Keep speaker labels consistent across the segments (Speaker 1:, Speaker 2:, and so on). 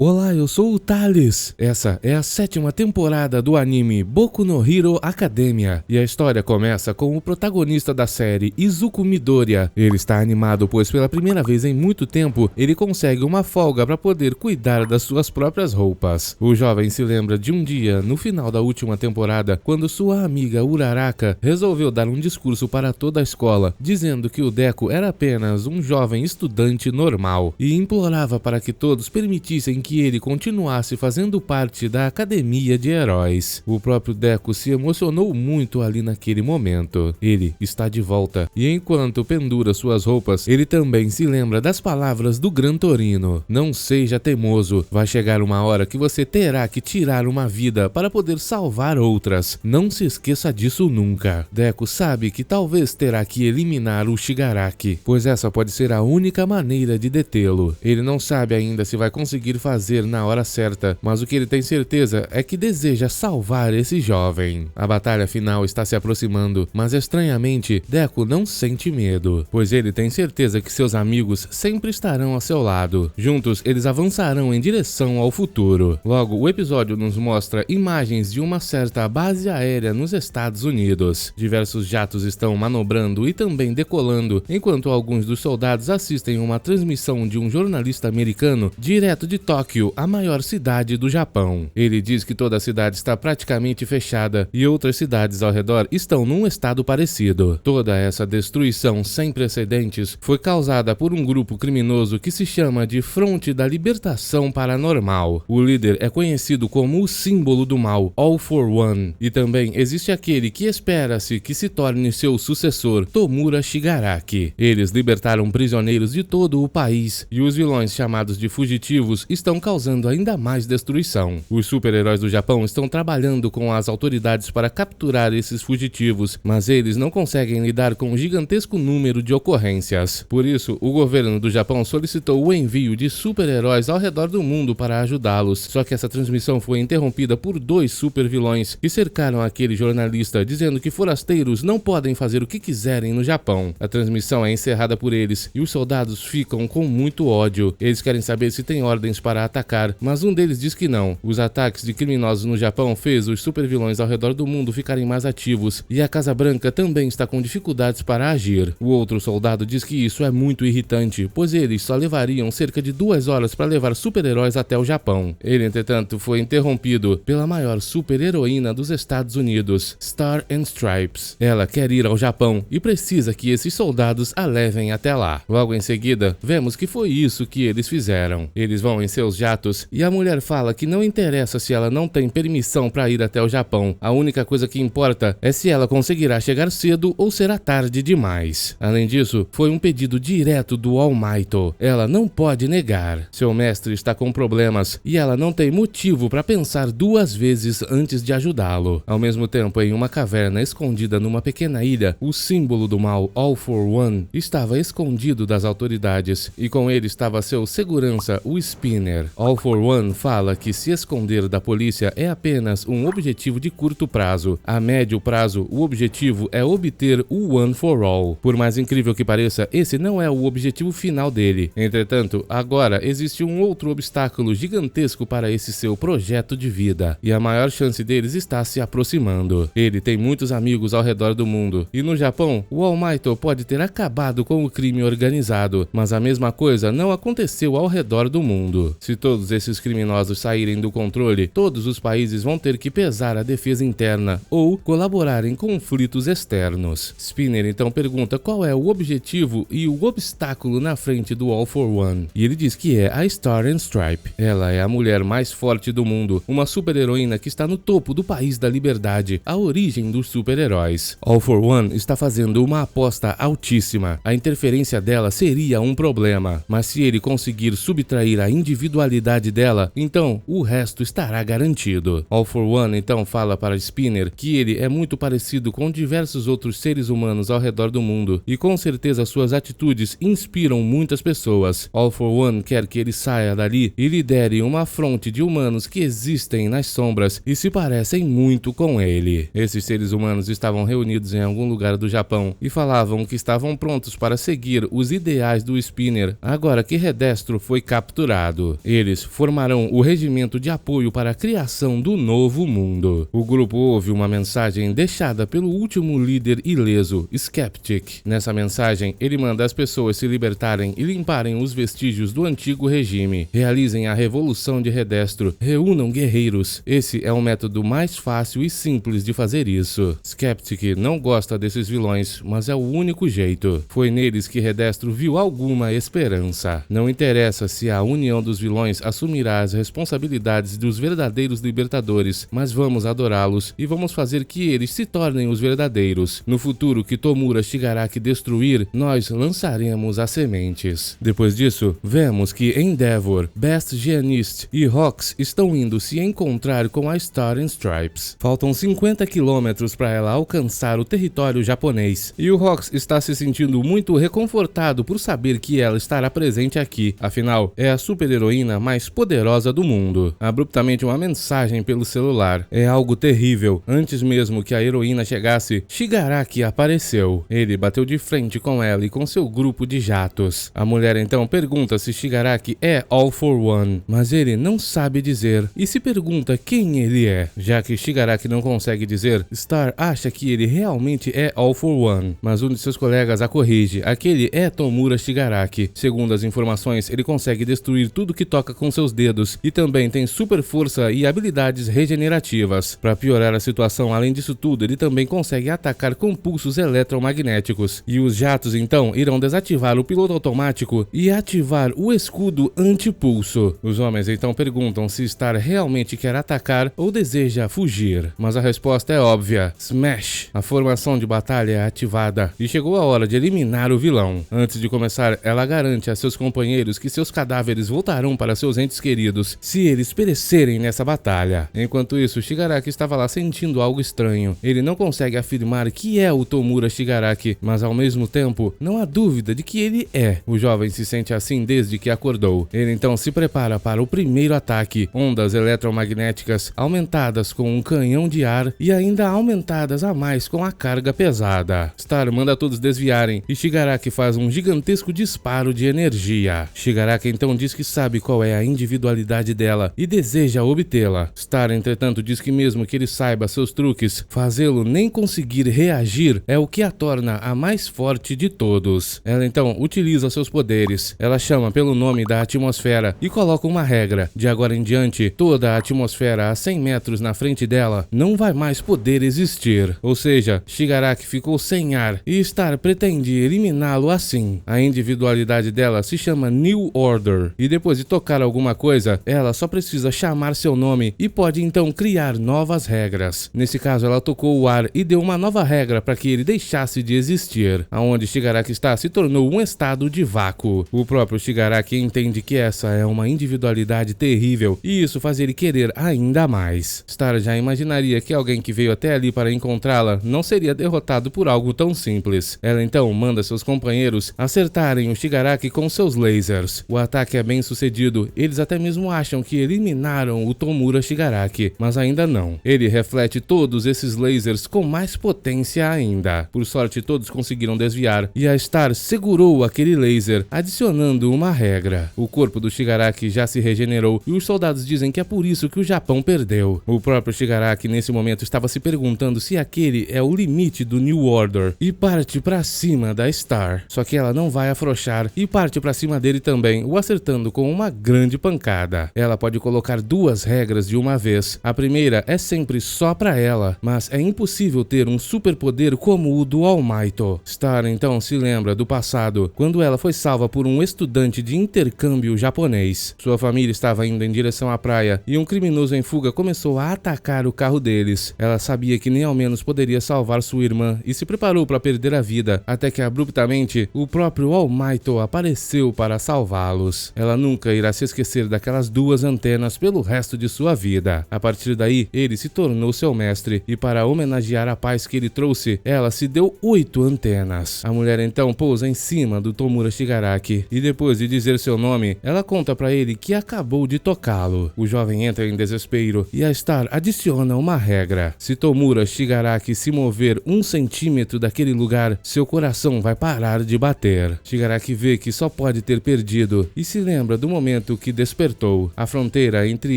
Speaker 1: Olá, eu sou o Thales. Essa é a 7ª temporada do anime Boku no Hero Academia, e a história começa com o protagonista da série, Izuku Midoriya. Ele está animado pois pela primeira vez em muito tempo, ele consegue uma folga para poder cuidar das suas próprias roupas. O jovem se lembra de um dia, no final da última temporada, quando sua amiga Uraraka resolveu dar um discurso para toda a escola, dizendo que o Deku era apenas um jovem estudante normal, e implorava para que todos permitissem que ele continuasse fazendo parte da Academia de Heróis. O próprio Deku se emocionou muito ali naquele momento. Ele está de volta, e enquanto pendura suas roupas, ele também se lembra das palavras do Gran Torino. Não seja teimoso, vai chegar uma hora que você terá que tirar uma vida para poder salvar outras. Não se esqueça disso nunca. Deku sabe que talvez terá que eliminar o Shigaraki, pois essa pode ser a única maneira de detê-lo. Ele não sabe ainda se vai conseguir fazer na hora certa, mas o que ele tem certeza é que deseja salvar esse jovem. A batalha final está se aproximando, mas estranhamente, Deku não sente medo, pois ele tem certeza que seus amigos sempre estarão ao seu lado. Juntos, eles avançarão em direção ao futuro. Logo, o episódio nos mostra imagens de uma certa base aérea nos Estados Unidos. Diversos jatos estão manobrando e também decolando, enquanto alguns dos soldados assistem uma transmissão de um jornalista americano direto de Tóquio, a maior cidade do Japão. Ele diz que toda a cidade está praticamente fechada e outras cidades ao redor estão num estado parecido. Toda essa destruição sem precedentes foi causada por um grupo criminoso que se chama de Fronte da Libertação Paranormal. O líder é conhecido como o símbolo do mal, All for One, e também existe aquele que espera-se que se torne seu sucessor, Tomura Shigaraki. Eles libertaram prisioneiros de todo o país e os vilões chamados de fugitivos estão causando ainda mais destruição. Os super-heróis do Japão estão trabalhando com as autoridades para capturar esses fugitivos, mas eles não conseguem lidar com um gigantesco número de ocorrências. Por isso, o governo do Japão solicitou o envio de super-heróis ao redor do mundo para ajudá-los. Só que essa transmissão foi interrompida por dois super-vilões que cercaram aquele jornalista, dizendo que forasteiros não podem fazer o que quiserem no Japão. A transmissão é encerrada por eles e os soldados ficam com muito ódio. Eles querem saber se tem ordens para atacar, mas um deles diz que não. Os ataques de criminosos no Japão fez os supervilões ao redor do mundo ficarem mais ativos, e a Casa Branca também está com dificuldades para agir. O outro soldado diz que isso é muito irritante, pois eles só levariam cerca de 2 horas para levar super-heróis até o Japão. Ele, entretanto, foi interrompido pela maior super-heroína dos Estados Unidos, Star and Stripes. Ela quer ir ao Japão e precisa que esses soldados a levem até lá. Logo em seguida, vemos que foi isso que eles fizeram. Eles vão em seus jatos e a mulher fala que não interessa se ela não tem permissão para ir até o Japão. A única coisa que importa é se ela conseguirá chegar cedo ou será tarde demais. Além disso, foi um pedido direto do All Might. Ela não pode negar. Seu mestre está com problemas e ela não tem motivo para pensar 2 vezes antes de ajudá-lo. Ao mesmo tempo, em uma caverna escondida numa pequena ilha, o símbolo do mal, All for One, estava escondido das autoridades, e com ele estava seu segurança, o Spinner. All for One fala que se esconder da polícia é apenas um objetivo de curto prazo. A médio prazo, o objetivo é obter o One for All. Por mais incrível que pareça, esse não é o objetivo final dele. Entretanto, agora existe um outro obstáculo gigantesco para esse seu projeto de vida, e a maior chance deles está se aproximando. Ele tem muitos amigos ao redor do mundo, e no Japão, o All Might pode ter acabado com o crime organizado, mas a mesma coisa não aconteceu ao redor do mundo. Se todos esses criminosos saírem do controle, todos os países vão ter que pesar a defesa interna ou colaborar em conflitos externos. Spinner então pergunta qual é o objetivo e o obstáculo na frente do All for One, e ele diz que é a Star and Stripe. Ela é a mulher mais forte do mundo, uma super-heroína que está no topo do país da liberdade, a origem dos super-heróis. All for One está fazendo uma aposta altíssima. A interferência dela seria um problema, mas se ele conseguir subtrair a individualidade dela, então o resto estará garantido. All for One então fala para Spinner que ele é muito parecido com diversos outros seres humanos ao redor do mundo, e com certeza suas atitudes inspiram muitas pessoas. All for One quer que ele saia dali e lidere uma fronte de humanos que existem nas sombras e se parecem muito com ele. Esses seres humanos estavam reunidos em algum lugar do Japão e falavam que estavam prontos para seguir os ideais do Spinner, agora que Redestro foi capturado. Eles formarão o regimento de apoio para a criação do novo mundo. O grupo ouve uma mensagem deixada pelo último líder ileso, Skeptic. Nessa mensagem, ele manda as pessoas se libertarem e limparem os vestígios do antigo regime. Realizem a revolução de Redestro, reúnam guerreiros. Esse é o método mais fácil e simples de fazer isso. Skeptic não gosta desses vilões, mas é o único jeito. Foi neles que Redestro viu alguma esperança. Não interessa se a união dos vilões assumirá as responsabilidades dos verdadeiros libertadores, mas vamos adorá-los e vamos fazer que eles se tornem os verdadeiros. No futuro que Tomura Shigaraki destruir, nós lançaremos as sementes. Depois disso, vemos que Endeavor, Best Jeanist e Rox estão indo se encontrar com a Star and Stripes. Faltam 50 quilômetros para ela alcançar o território japonês, e o Rox está se sentindo muito reconfortado por saber que ela estará presente aqui. Afinal, é a super-heroína mais poderosa do mundo. Abruptamente, uma mensagem pelo celular. É algo terrível. Antes mesmo que a heroína chegasse, Shigaraki apareceu. Ele bateu de frente com ela e com seu grupo de jatos. A mulher então pergunta se Shigaraki é All for One, mas ele não sabe dizer e se pergunta quem ele é. Já que Shigaraki não consegue dizer, Star acha que ele realmente é All for One, mas um de seus colegas a corrige. Aquele é Tomura Shigaraki. Segundo as informações, ele consegue destruir tudo que toca com seus dedos e também tem super força e habilidades regenerativas. Para piorar a situação, além disso tudo, ele também consegue atacar com pulsos eletromagnéticos. E os jatos então irão desativar o piloto automático e ativar o escudo antipulso. Os homens então perguntam se Star realmente quer atacar ou deseja fugir, mas a resposta é óbvia: Smash! A formação de batalha é ativada e chegou a hora de eliminar o vilão. Antes de começar, ela garante a seus companheiros que seus cadáveres voltarão para seus entes queridos se eles perecerem nessa batalha. Enquanto isso, Shigaraki estava lá sentindo algo estranho. Ele não consegue afirmar que é o Tomura Shigaraki, mas ao mesmo tempo, não há dúvida de que ele é. O jovem se sente assim desde que acordou. Ele então se prepara para o primeiro ataque. Ondas eletromagnéticas aumentadas com um canhão de ar e ainda aumentadas a mais com a carga pesada. Star manda todos desviarem e Shigaraki faz um gigantesco disparo de energia. Shigaraki então diz que sabe qual é a individualidade dela e deseja obtê-la. Star, entretanto, diz que mesmo que ele saiba seus truques, fazê-lo nem conseguir reagir é o que a torna a mais forte de todos. Ela então utiliza seus poderes. Ela chama pelo nome da atmosfera e coloca uma regra. De agora em diante, toda a atmosfera a 100 metros na frente dela não vai mais poder existir. Ou seja, Shigaraki ficou sem ar e Star pretende eliminá-lo assim. A individualidade dela se chama New Order e depois de tocar alguma coisa, ela só precisa chamar seu nome e pode então criar novas regras. Nesse caso, ela tocou o ar e deu uma nova regra para que ele deixasse de existir. Aonde Shigaraki está se tornou um estado de vácuo. O próprio Shigaraki entende que essa é uma individualidade terrível e isso faz ele querer ainda mais. Star já imaginaria que alguém que veio até ali para encontrá-la não seria derrotado por algo tão simples. Ela então manda seus companheiros acertarem o Shigaraki com seus lasers. O ataque é bem sucedido, eles até mesmo acham que eliminaram o Tomura Shigaraki, mas ainda não. Ele reflete todos esses lasers com mais potência ainda. Por sorte, todos conseguiram desviar e a Star segurou aquele laser, adicionando uma regra. O corpo do Shigaraki já se regenerou e os soldados dizem que é por isso que o Japão perdeu. O próprio Shigaraki nesse momento estava se perguntando se aquele é o limite do New Order e parte pra cima da Star. Só que ela não vai afrouxar e parte pra cima dele também, o acertando com uma grande pancada. Ela pode colocar duas regras de uma vez. A primeira é sempre só pra ela, mas é impossível ter um superpoder como o do All Might. Star então se lembra do passado, quando ela foi salva por um estudante de intercâmbio japonês. Sua família estava indo em direção à praia e um criminoso em fuga começou a atacar o carro deles. Ela sabia que nem ao menos poderia salvar sua irmã e se preparou para perder a vida, até que abruptamente o próprio All Might apareceu para salvá-los. Ela nunca irá se esquecer daquelas duas antenas pelo resto de sua vida. A partir daí, ele se tornou seu mestre e para homenagear a paz que ele trouxe, ela se deu 8 antenas. A mulher então pousa em cima do Tomura Shigaraki e depois de dizer seu nome, ela conta para ele que acabou de tocá-lo. O jovem entra em desespero e a Star adiciona uma regra: se Tomura Shigaraki se mover 1 centímetro daquele lugar, seu coração vai parar de bater. Shigaraki vê que só pode ter perdido e se lembra do momento momento que despertou. A fronteira entre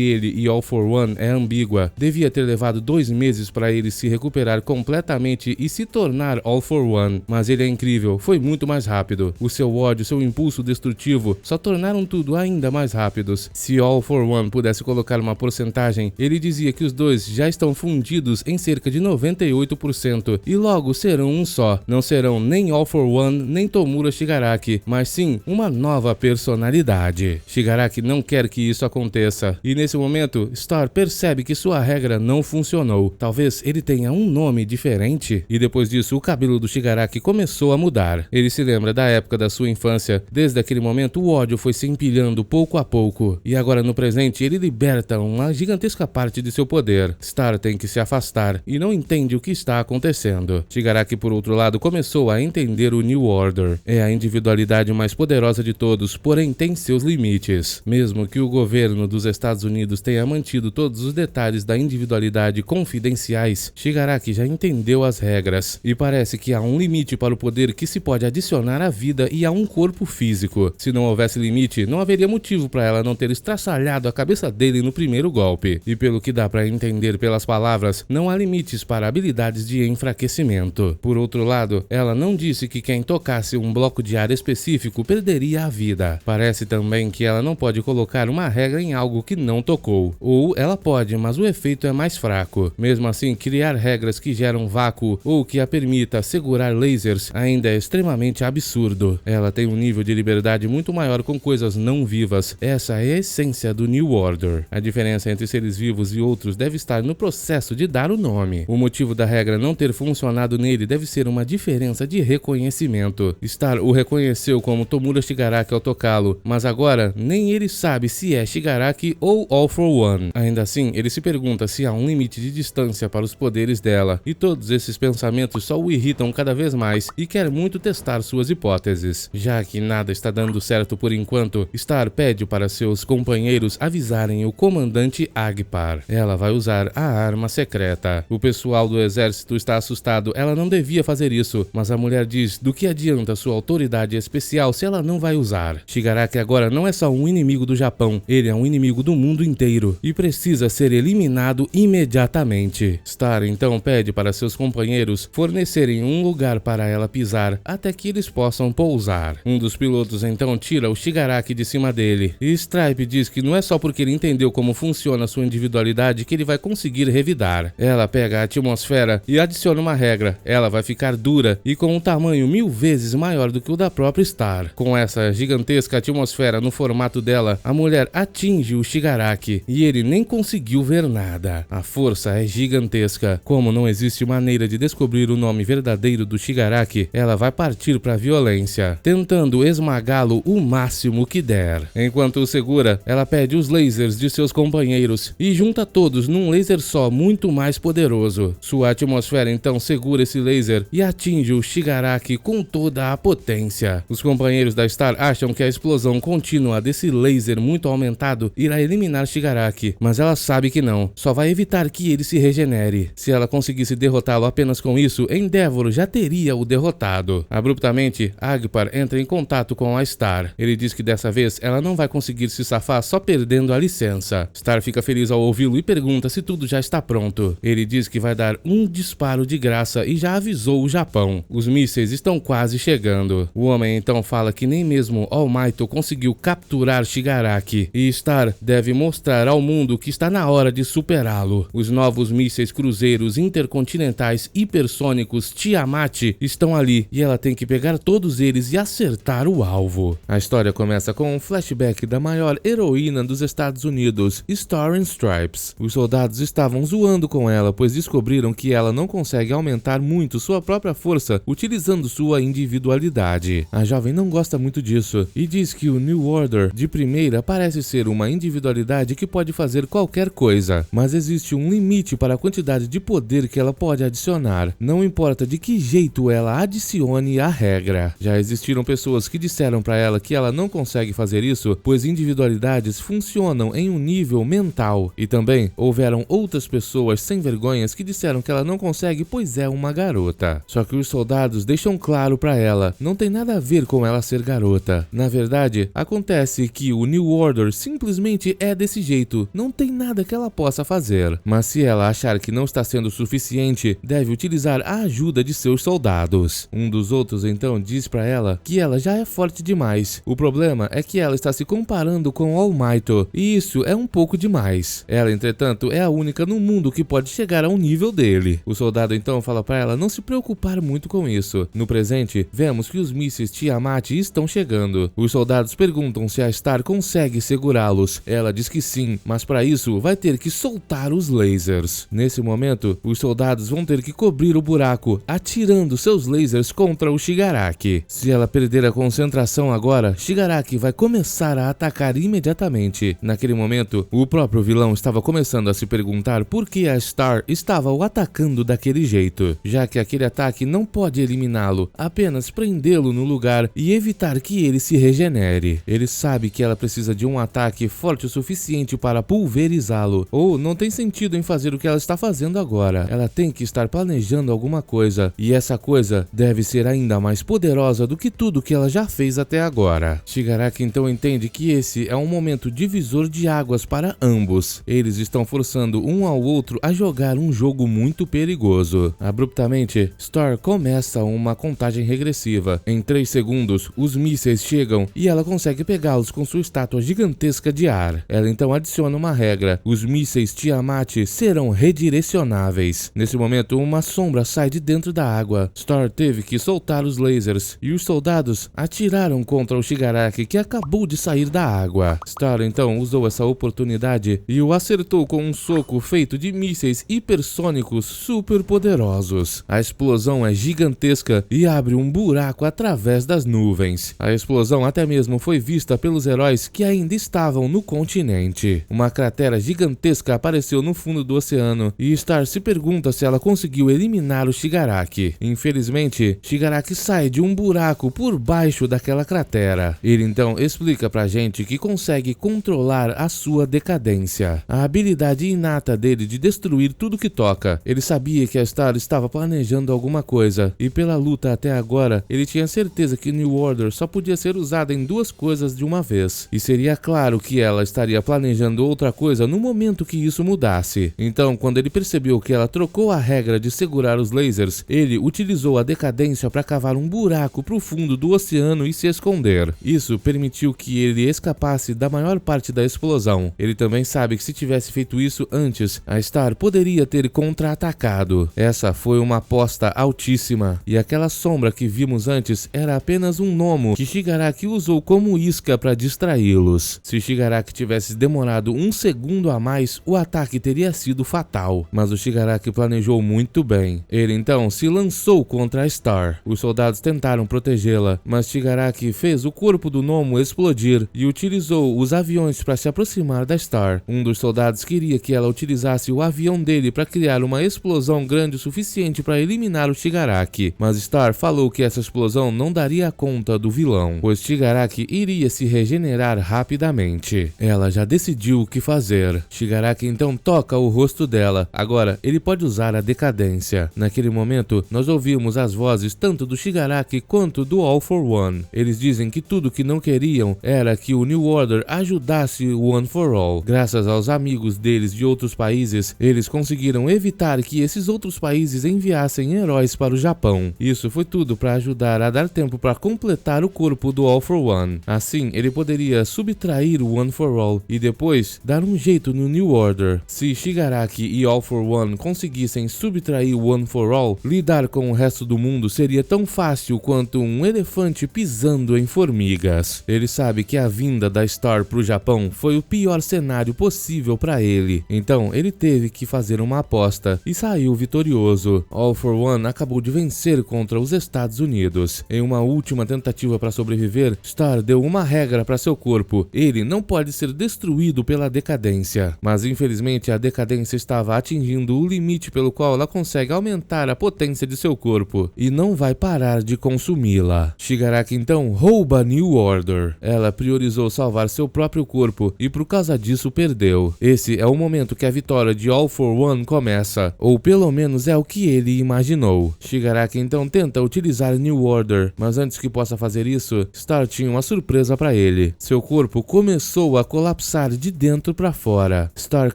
Speaker 1: ele e All for One é ambígua. Devia ter levado 2 meses para ele se recuperar completamente e se tornar All for One, mas ele é incrível, foi muito mais rápido. O seu ódio, seu impulso destrutivo só tornaram tudo ainda mais rápidos. Se All for One pudesse colocar uma porcentagem, ele dizia que os dois já estão fundidos em cerca de 98% e logo serão um só. Não serão nem All for One nem Tomura Shigaraki, mas sim uma nova personalidade. Shigaraki não quer que isso aconteça e nesse momento Star percebe que sua regra não funcionou. Talvez ele tenha um nome diferente. E depois disso o cabelo do Shigaraki começou a mudar. Ele se lembra da época da sua infância. Desde aquele momento o ódio foi se empilhando pouco a pouco e agora no presente ele liberta uma gigantesca parte de seu poder. Star tem que se afastar e não entende o que está acontecendo. Shigaraki, por outro lado, começou a entender o New Order. É a individualidade mais poderosa de todos, porém tem seus limites. Mesmo que o governo dos Estados Unidos tenha mantido todos os detalhes da individualidade confidenciais, Shigaraki já entendeu as regras e parece que há um limite para o poder que se pode adicionar à vida e a um corpo físico. Se não houvesse limite, não haveria motivo para ela não ter estraçalhado a cabeça dele no primeiro golpe. E pelo que dá para entender pelas palavras, não há limites para habilidades de enfraquecimento. Por outro lado, ela não disse que quem tocasse um bloco de ar específico perderia a vida. Parece também que ela não pode colocar uma regra em algo que não tocou. Ou ela pode, mas o efeito é mais fraco. Mesmo assim, criar regras que geram vácuo ou que a permita segurar lasers ainda é extremamente absurdo. Ela tem um nível de liberdade muito maior com coisas não vivas. Essa é a essência do New Order. A diferença entre seres vivos e outros deve estar no processo de dar o nome. O motivo da regra não ter funcionado nele deve ser uma diferença de reconhecimento. Star o reconheceu como Tomura Shigaraki ao tocá-lo, mas agora nem ele sabe se é Shigaraki ou All for One. Ainda assim, ele se pergunta se há um limite de distância para os poderes dela, e todos esses pensamentos só o irritam cada vez mais e quer muito testar suas hipóteses. Já que nada está dando certo por enquanto, Star pede para seus companheiros avisarem o comandante Agpar. Ela vai usar a arma secreta. O pessoal do exército está assustado, ela não devia fazer isso, mas a mulher diz do que adianta sua autoridade especial se ela não vai usar. Shigaraki agora não é só um inimigo do Japão, ele é um inimigo do mundo inteiro e precisa ser eliminado imediatamente. Star então pede para seus companheiros fornecerem um lugar para ela pisar até que eles possam pousar. Um dos pilotos então tira o Shigaraki de cima dele e Stripe diz que não é só porque ele entendeu como funciona sua individualidade que ele vai conseguir revidar. Ela pega a atmosfera e adiciona uma regra. Ela vai ficar dura e com um tamanho 1000 vezes maior do que o da própria Star. Com essa gigantesca atmosfera no formato dela, a mulher atinge o Shigaraki e ele nem conseguiu ver nada. A força é gigantesca. Como não existe maneira de descobrir o nome verdadeiro do Shigaraki, ela vai partir para a violência, tentando esmagá-lo o máximo que der. Enquanto o segura, ela pede os lasers de seus companheiros e junta todos num laser só muito mais poderoso. Sua atmosfera então segura esse laser e atinge o Shigaraki com toda a potência. Os companheiros da Star acham que a explosão contínua desse laser muito aumentado irá eliminar Shigaraki, mas ela sabe que não, só vai evitar que ele se regenere. Se ela conseguisse derrotá-lo apenas com isso, Endeavor já teria o derrotado. Abruptamente, Agpar entra em contato com a Star. Ele diz que dessa vez ela não vai conseguir se safar só perdendo a licença. Star fica feliz ao ouvi-lo e pergunta se tudo já está pronto. Ele diz que vai dar um disparo de graça e já avisou o Japão. Os mísseis estão quase chegando. O homem então fala que nem mesmo All Might conseguiu capturar Shigaraki e Star deve mostrar ao mundo que está na hora de superá-lo. Os novos mísseis cruzeiros intercontinentais hipersônicos Tiamat estão ali e ela tem que pegar todos eles e acertar o alvo. A história começa com um flashback da maior heroína dos Estados Unidos, Star and Stripes. Os soldados estavam zoando com ela, pois descobriram que ela não consegue aumentar muito sua própria força utilizando sua individualidade. A jovem não gosta muito disso e diz que o New Order de primeira parece ser uma individualidade que pode fazer qualquer coisa, mas existe um limite para a quantidade de poder que ela pode adicionar, não importa de que jeito ela adicione a regra. Já existiram pessoas que disseram para ela que ela não consegue fazer isso, pois individualidades funcionam em um nível mental, e também houveram outras pessoas sem vergonhas que disseram que ela não consegue pois é uma garota. Só que os soldados deixam claro para ela, não tem nada a ver com ela ser garota. Na verdade, acontece que o New Order simplesmente é desse jeito, não tem nada que ela possa fazer. Mas se ela achar que não está sendo suficiente, deve utilizar a ajuda de seus soldados. Um dos outros então diz para ela que ela já é forte demais. O problema é que ela está se comparando com All Might, e isso é um pouco demais. Ela, entretanto, é a única no mundo que pode chegar ao nível dele. O soldado então fala para ela não se preocupar muito com isso. No presente, vemos que os mísseis Tiamat estão chegando. Os soldados perguntam se a Star consegue segurá-los. Ela diz que sim, mas para isso vai ter que soltar os lasers. Nesse momento, os soldados vão ter que cobrir o buraco, atirando seus lasers contra o Shigaraki. Se ela perder a concentração agora, Shigaraki vai começar a atacar imediatamente. Naquele momento, o próprio vilão estava começando a se perguntar por que a Star estava o atacando daquele jeito, já que aquele ataque não pode eliminá-lo, apenas prendê-lo no lugar e evitar que ele se regenere. Ele sabe que ela precisa de um ataque forte o suficiente para pulverizá-lo, ou não tem sentido em fazer o que ela está fazendo agora. Ela tem que estar planejando alguma coisa, e essa coisa deve ser ainda mais poderosa do que tudo que ela já fez até agora. Shigaraki então entende que esse é um momento divisor de águas para ambos. Eles estão forçando um ao outro a jogar um jogo muito perigoso. Abruptamente, Star começa uma contagem regressiva. Em 3 segundos, os mísseis chegam e ela consegue pegá-los com sua estátua gigantesca de ar. Ela então adiciona uma regra: os mísseis Tiamat serão redirecionáveis. Nesse momento, uma sombra sai de dentro da água. Star teve que soltar os lasers e os soldados atiraram contra o Shigaraki, que acabou de sair da água. Star então usou essa oportunidade e o acertou com um soco feito de mísseis hipersônicos super poderosos. A explosão é gigantesca e abre um buraco através das nuvens. A explosão até mesmo foi vista pelos heróis que ainda estavam no continente. Uma cratera gigantesca apareceu no fundo do oceano e Star se pergunta se ela conseguiu eliminar o Shigaraki. Infelizmente, Shigaraki sai de um buraco por baixo daquela cratera. Ele então explica pra gente que consegue controlar a sua decadência, a habilidade inata dele de destruir tudo que toca. Ele sabia que a Star estava planejando alguma coisa, e pela luta até agora, ele tinha certeza que New Order só podia ser usada em 2 coisas de uma vez, e seria claro que ela estaria planejando outra coisa no momento que isso mudasse. Então, quando ele percebeu que ela trocou a regra de segurar os lasers, ele utilizou a decadência para cavar um buraco pro fundo do oceano e se esconder. Isso permitiu que ele escapasse da maior parte da explosão. Ele também sabe que se tivesse feito isso antes, a Star poderia ter contra-atacado. Essa foi uma aposta altíssima, e aquela sombra que vimos antes era apenas um gnomo que Shigaraki usou como isca para distraí-los. Se Shigaraki tivesse demorado 1 segundo a mais, o ataque teria sido fatal, mas o Shigaraki planejou muito bem. Ele então se lançou contra a Star. Os soldados tentaram protegê-la, mas Shigaraki fez o corpo do gnomo explodir e utilizou os aviões para se aproximar da Star. Um dos soldados queria que ela utilizasse o avião dele para criar uma explosão grande o suficiente para eliminar o Shigaraki, mas Star falou que essa explosão não daria conta do vilão, pois Shigaraki iria se regenerar rapidamente. Ela já decidiu o que fazer. Shigaraki então toca o rosto dela. Agora ele pode usar a decadência. Naquele momento, nós ouvimos as vozes tanto do Shigaraki quanto do All for One. Eles dizem que tudo que não queriam era que o New Order ajudasse o One for All. Graças aos amigos deles de outros países, eles conseguiram evitar que esses outros países enviassem heróis para o Japão. Isso foi tudo para ajudar a dar tempo para completar o corpo do All for One. Assim, ele poderia subtrair o One for All e depois dar um jeito no New Order. Se Shigaraki e All for One conseguissem subtrair o One for All, lidar com o resto do mundo seria tão fácil quanto um elefante pisando em formigas. Ele sabe que a vinda da Star pro Japão foi o pior cenário possível para ele, então ele teve que fazer uma aposta e saiu vitorioso. All for One acabou de vencer contra os Estados Unidos. Em uma última tentativa para sobreviver, Star deu uma regra para seu corpo: ele não pode ser destruído pela decadência. Mas infelizmente a decadência estava atingindo o limite pelo qual ela consegue aumentar a potência de seu corpo e não vai parar de consumi-la. Shigaraki então rouba New Order. Ela priorizou salvar seu próprio corpo e por causa disso perdeu. Esse é o momento que a vitória de All for One começa, ou pelo menos é o que ele imaginou. Shigaraki então tenta utilizar New Order, mas antes que possa fazer isso, Star tinha uma surpresa para ele. ele. Seu corpo começou a colapsar de dentro para fora. Star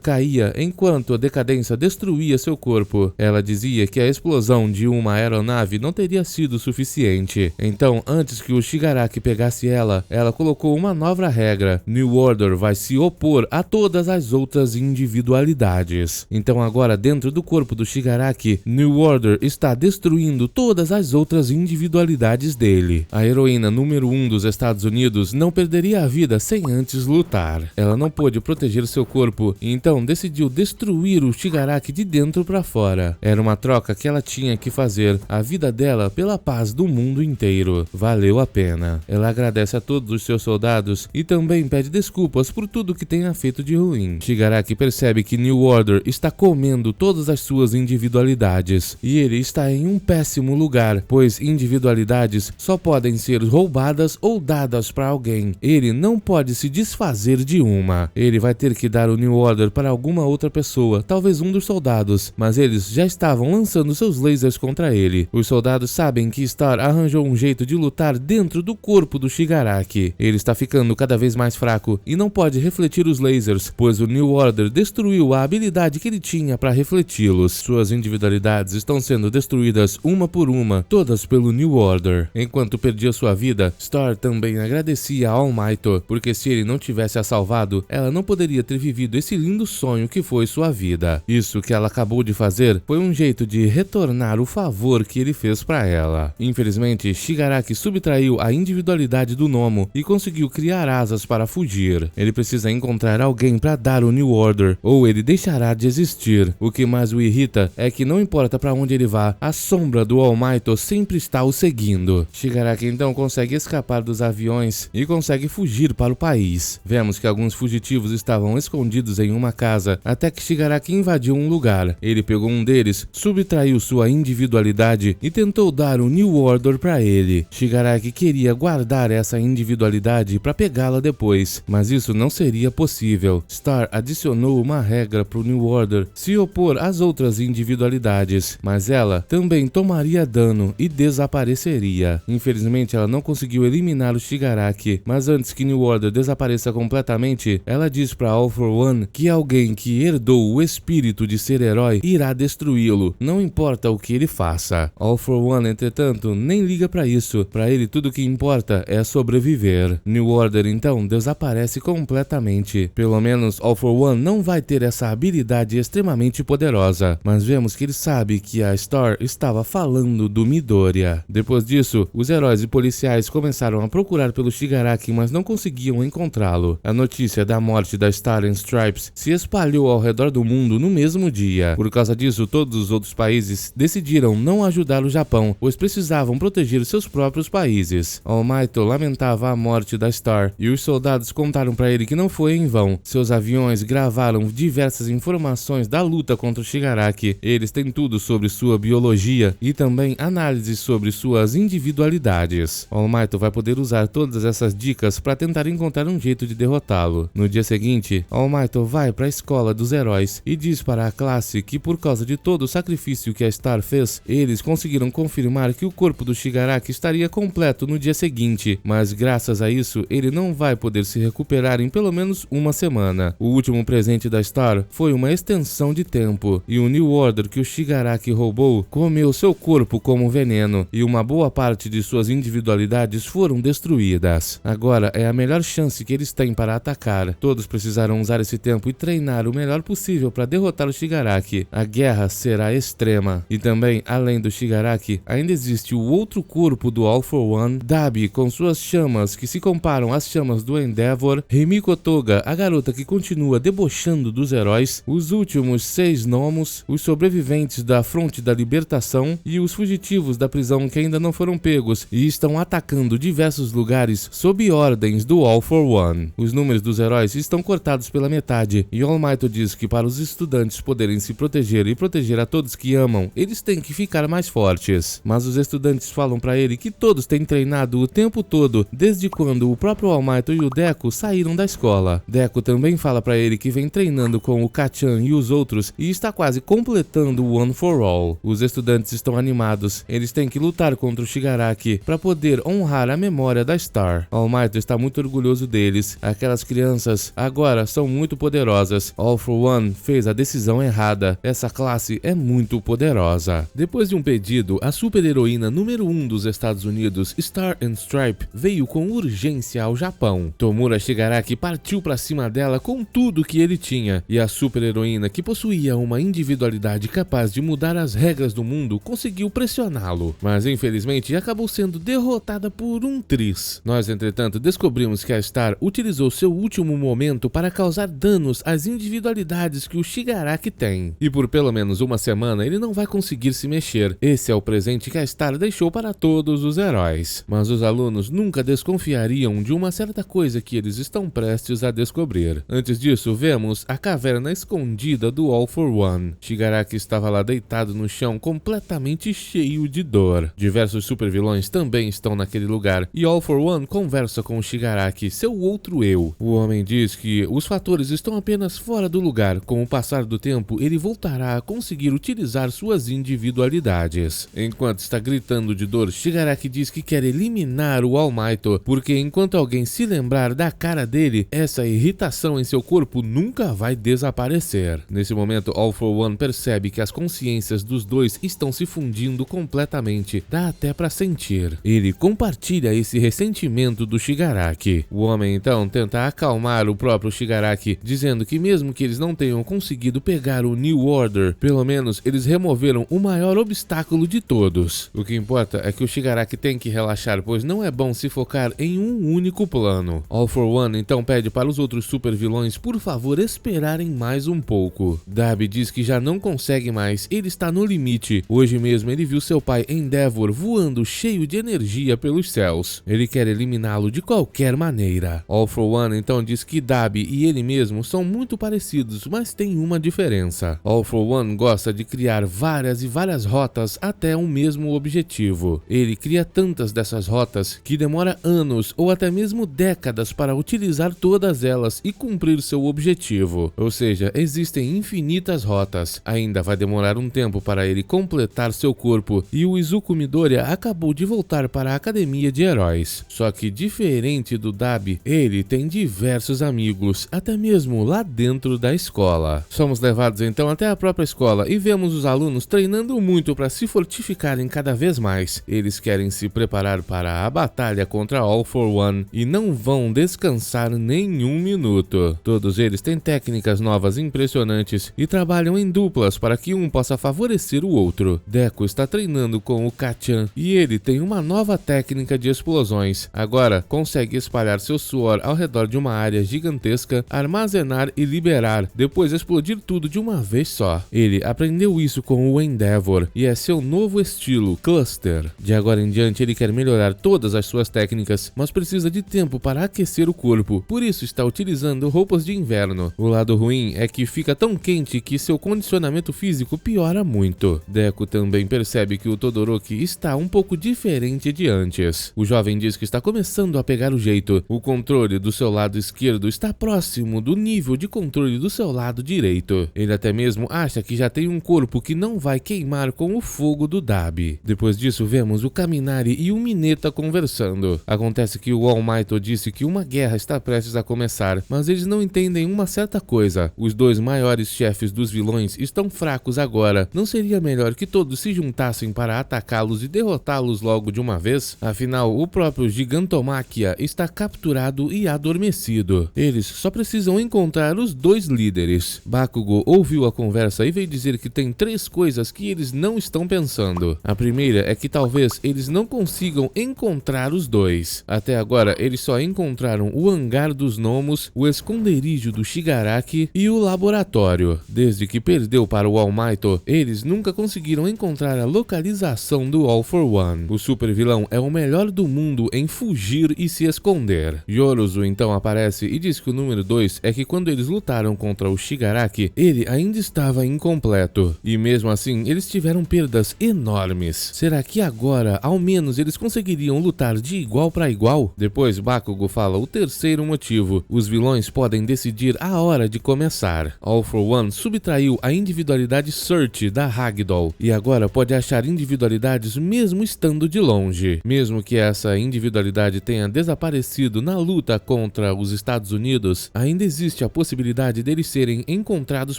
Speaker 1: caía enquanto a decadência destruía seu corpo. Ela dizia que a explosão de uma aeronave não teria sido suficiente. Então, antes que o Shigaraki pegasse ela colocou uma nova regra. New Order vai se opor a todas as outras individualidades. Então agora, dentro do corpo do Shigaraki, New Order está destruindo todas as outras individualidades dele. A heroína número 1 dos Estados Unidos não perderia a vida sem antes lutar. Ela não pôde proteger seu corpo e então decidiu destruir o Shigaraki de dentro para fora. Era uma troca que ela tinha que fazer, a vida dela pela paz do mundo inteiro. Valeu a pena. Ela agradece a todos os seus soldados e também pede desculpas por tudo que tenha feito de ruim. Shigaraki percebe que New Order está comendo todas as suas individualidades e ele está em um péssimo lugar, pois individualidades só podem ser roubadas ou dadas para alguém. Ele não pode se desfazer de uma. Ele vai ter que dar o New Order para alguma outra pessoa, talvez um dos soldados, mas eles já estavam lançando seus lasers contra ele. Os soldados sabem que Star arranjou um jeito de lutar dentro do corpo do Shigaraki. Ele está ficando cada vez mais fraco e não pode refletir os lasers, pois o New Order destruiu a habilidade que ele tinha para refleti-los. Suas individualidades estão sendo destruídas uma por uma, todas pelo New Order. Enquanto perdia sua vida, Star também agradecia a All Might, porque se ele não tivesse a salvado, ela não poderia ter vivido esse lindo sonho que foi sua vida. Isso que ela acabou de fazer foi um jeito de retornar o favor que ele fez para ela. Infelizmente, Shigaraki subtraiu a individualidade do Nomo e conseguiu criar asas para fugir. Ele precisa encontrar alguém para dar o New Order, ou ele deixará de existir. O que mais o irrita é que não importa para onde ele vá, a sombra do All Might sempre está o seguindo. Shigaraki então consegue escapar dos aviões e consegue fugir para o país. Vemos que alguns fugitivos estavam escondidos em uma casa, até que Shigaraki invadiu um lugar. Ele pegou um deles, subtraiu sua individualidade e tentou dar o New Order para ele. Shigaraki queria guardar essa individualidade para pegá-la depois, mas isso não seria possível. Star adicionou uma regra para o New Order se opor às outras individualidades, mas ela também tomaria dano e desapareceria. Infelizmente, ela não conseguiu eliminar o Shigaraki, mas antes que New Order desapareça completamente, ela diz para All for One que alguém que herdou o espírito de ser herói irá destruí-lo, não importa o que ele faça. All for One, entretanto, nem liga para isso. Para ele, tudo que importa é sobreviver. New Order então desaparece completamente. Pelo menos All for One não vai ter essa habilidade extremamente poderosa, mas vemos que ele sabe que a Star estava falando do Midoriya. Depois disso, os heróis e policiais começaram a procurar pelo Shigaraki, mas não conseguiam encontrá-lo. A notícia da morte da Star and Stripes se espalhou ao redor do mundo no mesmo dia. Por causa disso, todos os outros países decidiram não ajudar o Japão, pois precisavam proteger seus próprios países. All Might lamentava a morte da Star e os soldados contaram para ele que não foi em vão. Seus aviões gravaram diversas informações da luta contra o Shigaraki. Eles têm tudo sobre sua biologia e também análises sobre suas individualidades. All Might vai poder usar todas essas dicas para tentar encontrar um jeito de derrotá-lo. No dia seguinte, All Might vai para a escola dos heróis e diz para a classe que por causa de todo o sacrifício que a Star fez, eles conseguiram confirmar que o corpo do Shigaraki estaria completo no dia seguinte, mas graças a isso, ele não vai poder se recuperar em pelo menos uma semana. O último presente da Star foi uma extensão de tempo, e o New Order que o Shigaraki roubou comeu seu corpo como veneno, e uma boa parte de suas individualidades foram destruídas. Agora é a melhor chance que eles têm para atacar. Todos precisaram usar esse tempo e treinar o melhor possível para derrotar o Shigaraki. A guerra será extrema. E também, além do Shigaraki, ainda existe o outro corpo do All for One, Dabi com suas chamas que se comparam às chamas do Endeavor, Himiko Toga, a garota que continua debochando dos heróis, os últimos 6 gnomos, os sobreviventes da Fronte da Libertação e os fugitivos da prisão que ainda não foram pegos e estão atacando diversos lugares sob ordens do All for One. Os números dos heróis estão cortados pela metade e All Might diz que para os estudantes poderem se proteger e proteger a todos que amam, eles têm que ficar mais fortes. Mas os estudantes falam para ele que todos têm treinado o tempo todo, desde quando o próprio All Might e o Deku saíram da escola. Deku também fala para ele que vem treinando com o Kacchan e os outros e está quase completando o One for All. Os estudantes estão animados, eles têm que lutar contra o Shigaraki para poder honrar a memória da Star. All Might Might está muito orgulhoso deles. Aquelas crianças agora são muito poderosas. All for One fez a decisão errada. Essa classe é muito poderosa. Depois de um pedido, a super-heroína número 1 dos Estados Unidos, Star and Stripe, veio com urgência ao Japão. Tomura Shigaraki partiu para cima dela com tudo que ele tinha, e a super-heroína, que possuía uma individualidade capaz de mudar as regras do mundo, conseguiu pressioná-lo, mas infelizmente acabou sendo derrotada por um tris. Nós, entretanto, descobrimos que a Star utilizou seu último momento para causar danos às individualidades que o Shigaraki tem, e por pelo menos uma semana ele não vai conseguir se mexer. Esse é o presente que a Star deixou para todos os heróis. Mas os alunos nunca desconfiariam de uma certa coisa que eles estão prestes a descobrir. Antes disso, vemos a caverna escondida do All for One. Shigaraki estava lá deitado no chão, completamente cheio de dor. Diversos supervilões também estão naquele lugar, e All for One conversa com o Shigaraki, seu outro eu. O homem diz que os fatores estão apenas fora do lugar. Com o passar do tempo, ele voltará a conseguir utilizar suas individualidades. Enquanto está gritando de dor, Shigaraki diz que quer eliminar o All Might, porque enquanto alguém se lembrar da cara dele, essa irritação em seu corpo nunca vai desaparecer. Nesse momento, All for One percebe que as consciências dos dois estão se fundindo completamente. Dá até pra sentir. Ele compartilha esse ressentimento do Shigaraki. O homem então tenta acalmar o próprio Shigaraki, dizendo que mesmo que eles não tenham conseguido pegar o New Order, pelo menos eles removeram o maior obstáculo de todos. O que importa é que o Shigaraki tem que relaxar, pois não é bom se focar em um único plano. All for One então pede para os outros super vilões por favor esperarem mais um pouco. Dabi diz que já não consegue mais, ele está no limite. Hoje mesmo ele viu seu pai Endeavor voando cheio de energia pelos céus. Ele quer eliminá-lo de qualquer maneira. All for One então diz que Dabi e ele mesmo são muito parecidos, mas tem uma diferença. All for One gosta de criar várias e várias rotas até um mesmo objetivo. Ele cria tantas dessas rotas que demora anos ou até mesmo décadas para utilizar todas elas e cumprir seu objetivo. Ou seja, existem infinitas rotas. Ainda vai demorar um tempo para ele completar seu corpo, e o Izuku Midoriya acabou de voltar para a academia de heróis. Só que diferente do Dabi, ele tem diversos amigos, até mesmo lá dentro da escola. Somos levados então até a própria escola e vemos os alunos treinando muito para se fortificarem cada vez mais. Eles querem se preparar para a batalha contra All for One e não vão descansar nenhum minuto. Todos eles têm técnicas novas impressionantes e trabalham em duplas para que um possa favorecer o outro. Deku está treinando com o Kacchan e ele tem uma nova técnica de explosões. Agora consegue espalhar seu suor ao redor de uma área gigantesca, armazenar e liberar, depois explodir tudo de uma vez só. Ele aprendeu isso com o Endeavor e é seu novo estilo, Cluster. De agora em diante ele quer melhorar todas as suas técnicas, mas precisa de tempo para aquecer o corpo, por isso está utilizando roupas de inverno. O lado ruim é que fica tão quente que seu condicionamento físico piora muito. Deku também percebe que o Todoroki está um pouco diferente de antes. O jovem diz que está começando a pegar o jeito. O controle do seu lado esquerdo está próximo do nível de controle do seu lado direito. Ele até mesmo acha que já tem um corpo que não vai queimar com o fogo do Dabi. Depois disso vemos o Kaminari e o Mineta conversando. Acontece que o All Might disse que uma guerra está prestes a começar, mas eles não entendem uma certa coisa. Os dois maiores chefes dos vilões estão fracos agora. Não seria melhor que todos se juntassem para atacá-los e derrotá-los logo de uma vez? Afinal, o próprio Gigantomachia está capturado e adormecido. Eles só precisam encontrar os dois líderes. Bakugo ouviu a conversa e veio dizer que tem 3 coisas que eles não estão pensando. A primeira é que talvez eles não consigam encontrar os dois. Até agora, eles só encontraram o hangar dos gnomos, o esconderijo do Shigaraki e o laboratório. Desde que perdeu para o All Might, eles nunca conseguiram encontrar a localização do All for One. O super vilão é o melhor do mundo em fugir e se esconder. Yoruzu então aparece e diz que o número 2 é que quando eles lutaram contra o Shigaraki, ele ainda estava incompleto. E mesmo assim, eles tiveram perdas enormes. Será que agora, ao menos, eles conseguiriam lutar de igual para igual? Depois, Bakugo fala o terceiro motivo. Os vilões podem decidir a hora de começar. All for One subtraiu a individualidade Search da Ragdoll e agora pode achar individualidades mesmo estando de longe. Mesmo que essa individualidade tenha desaparecido na luta contra os Estados Unidos, ainda existe a possibilidade deles serem encontrados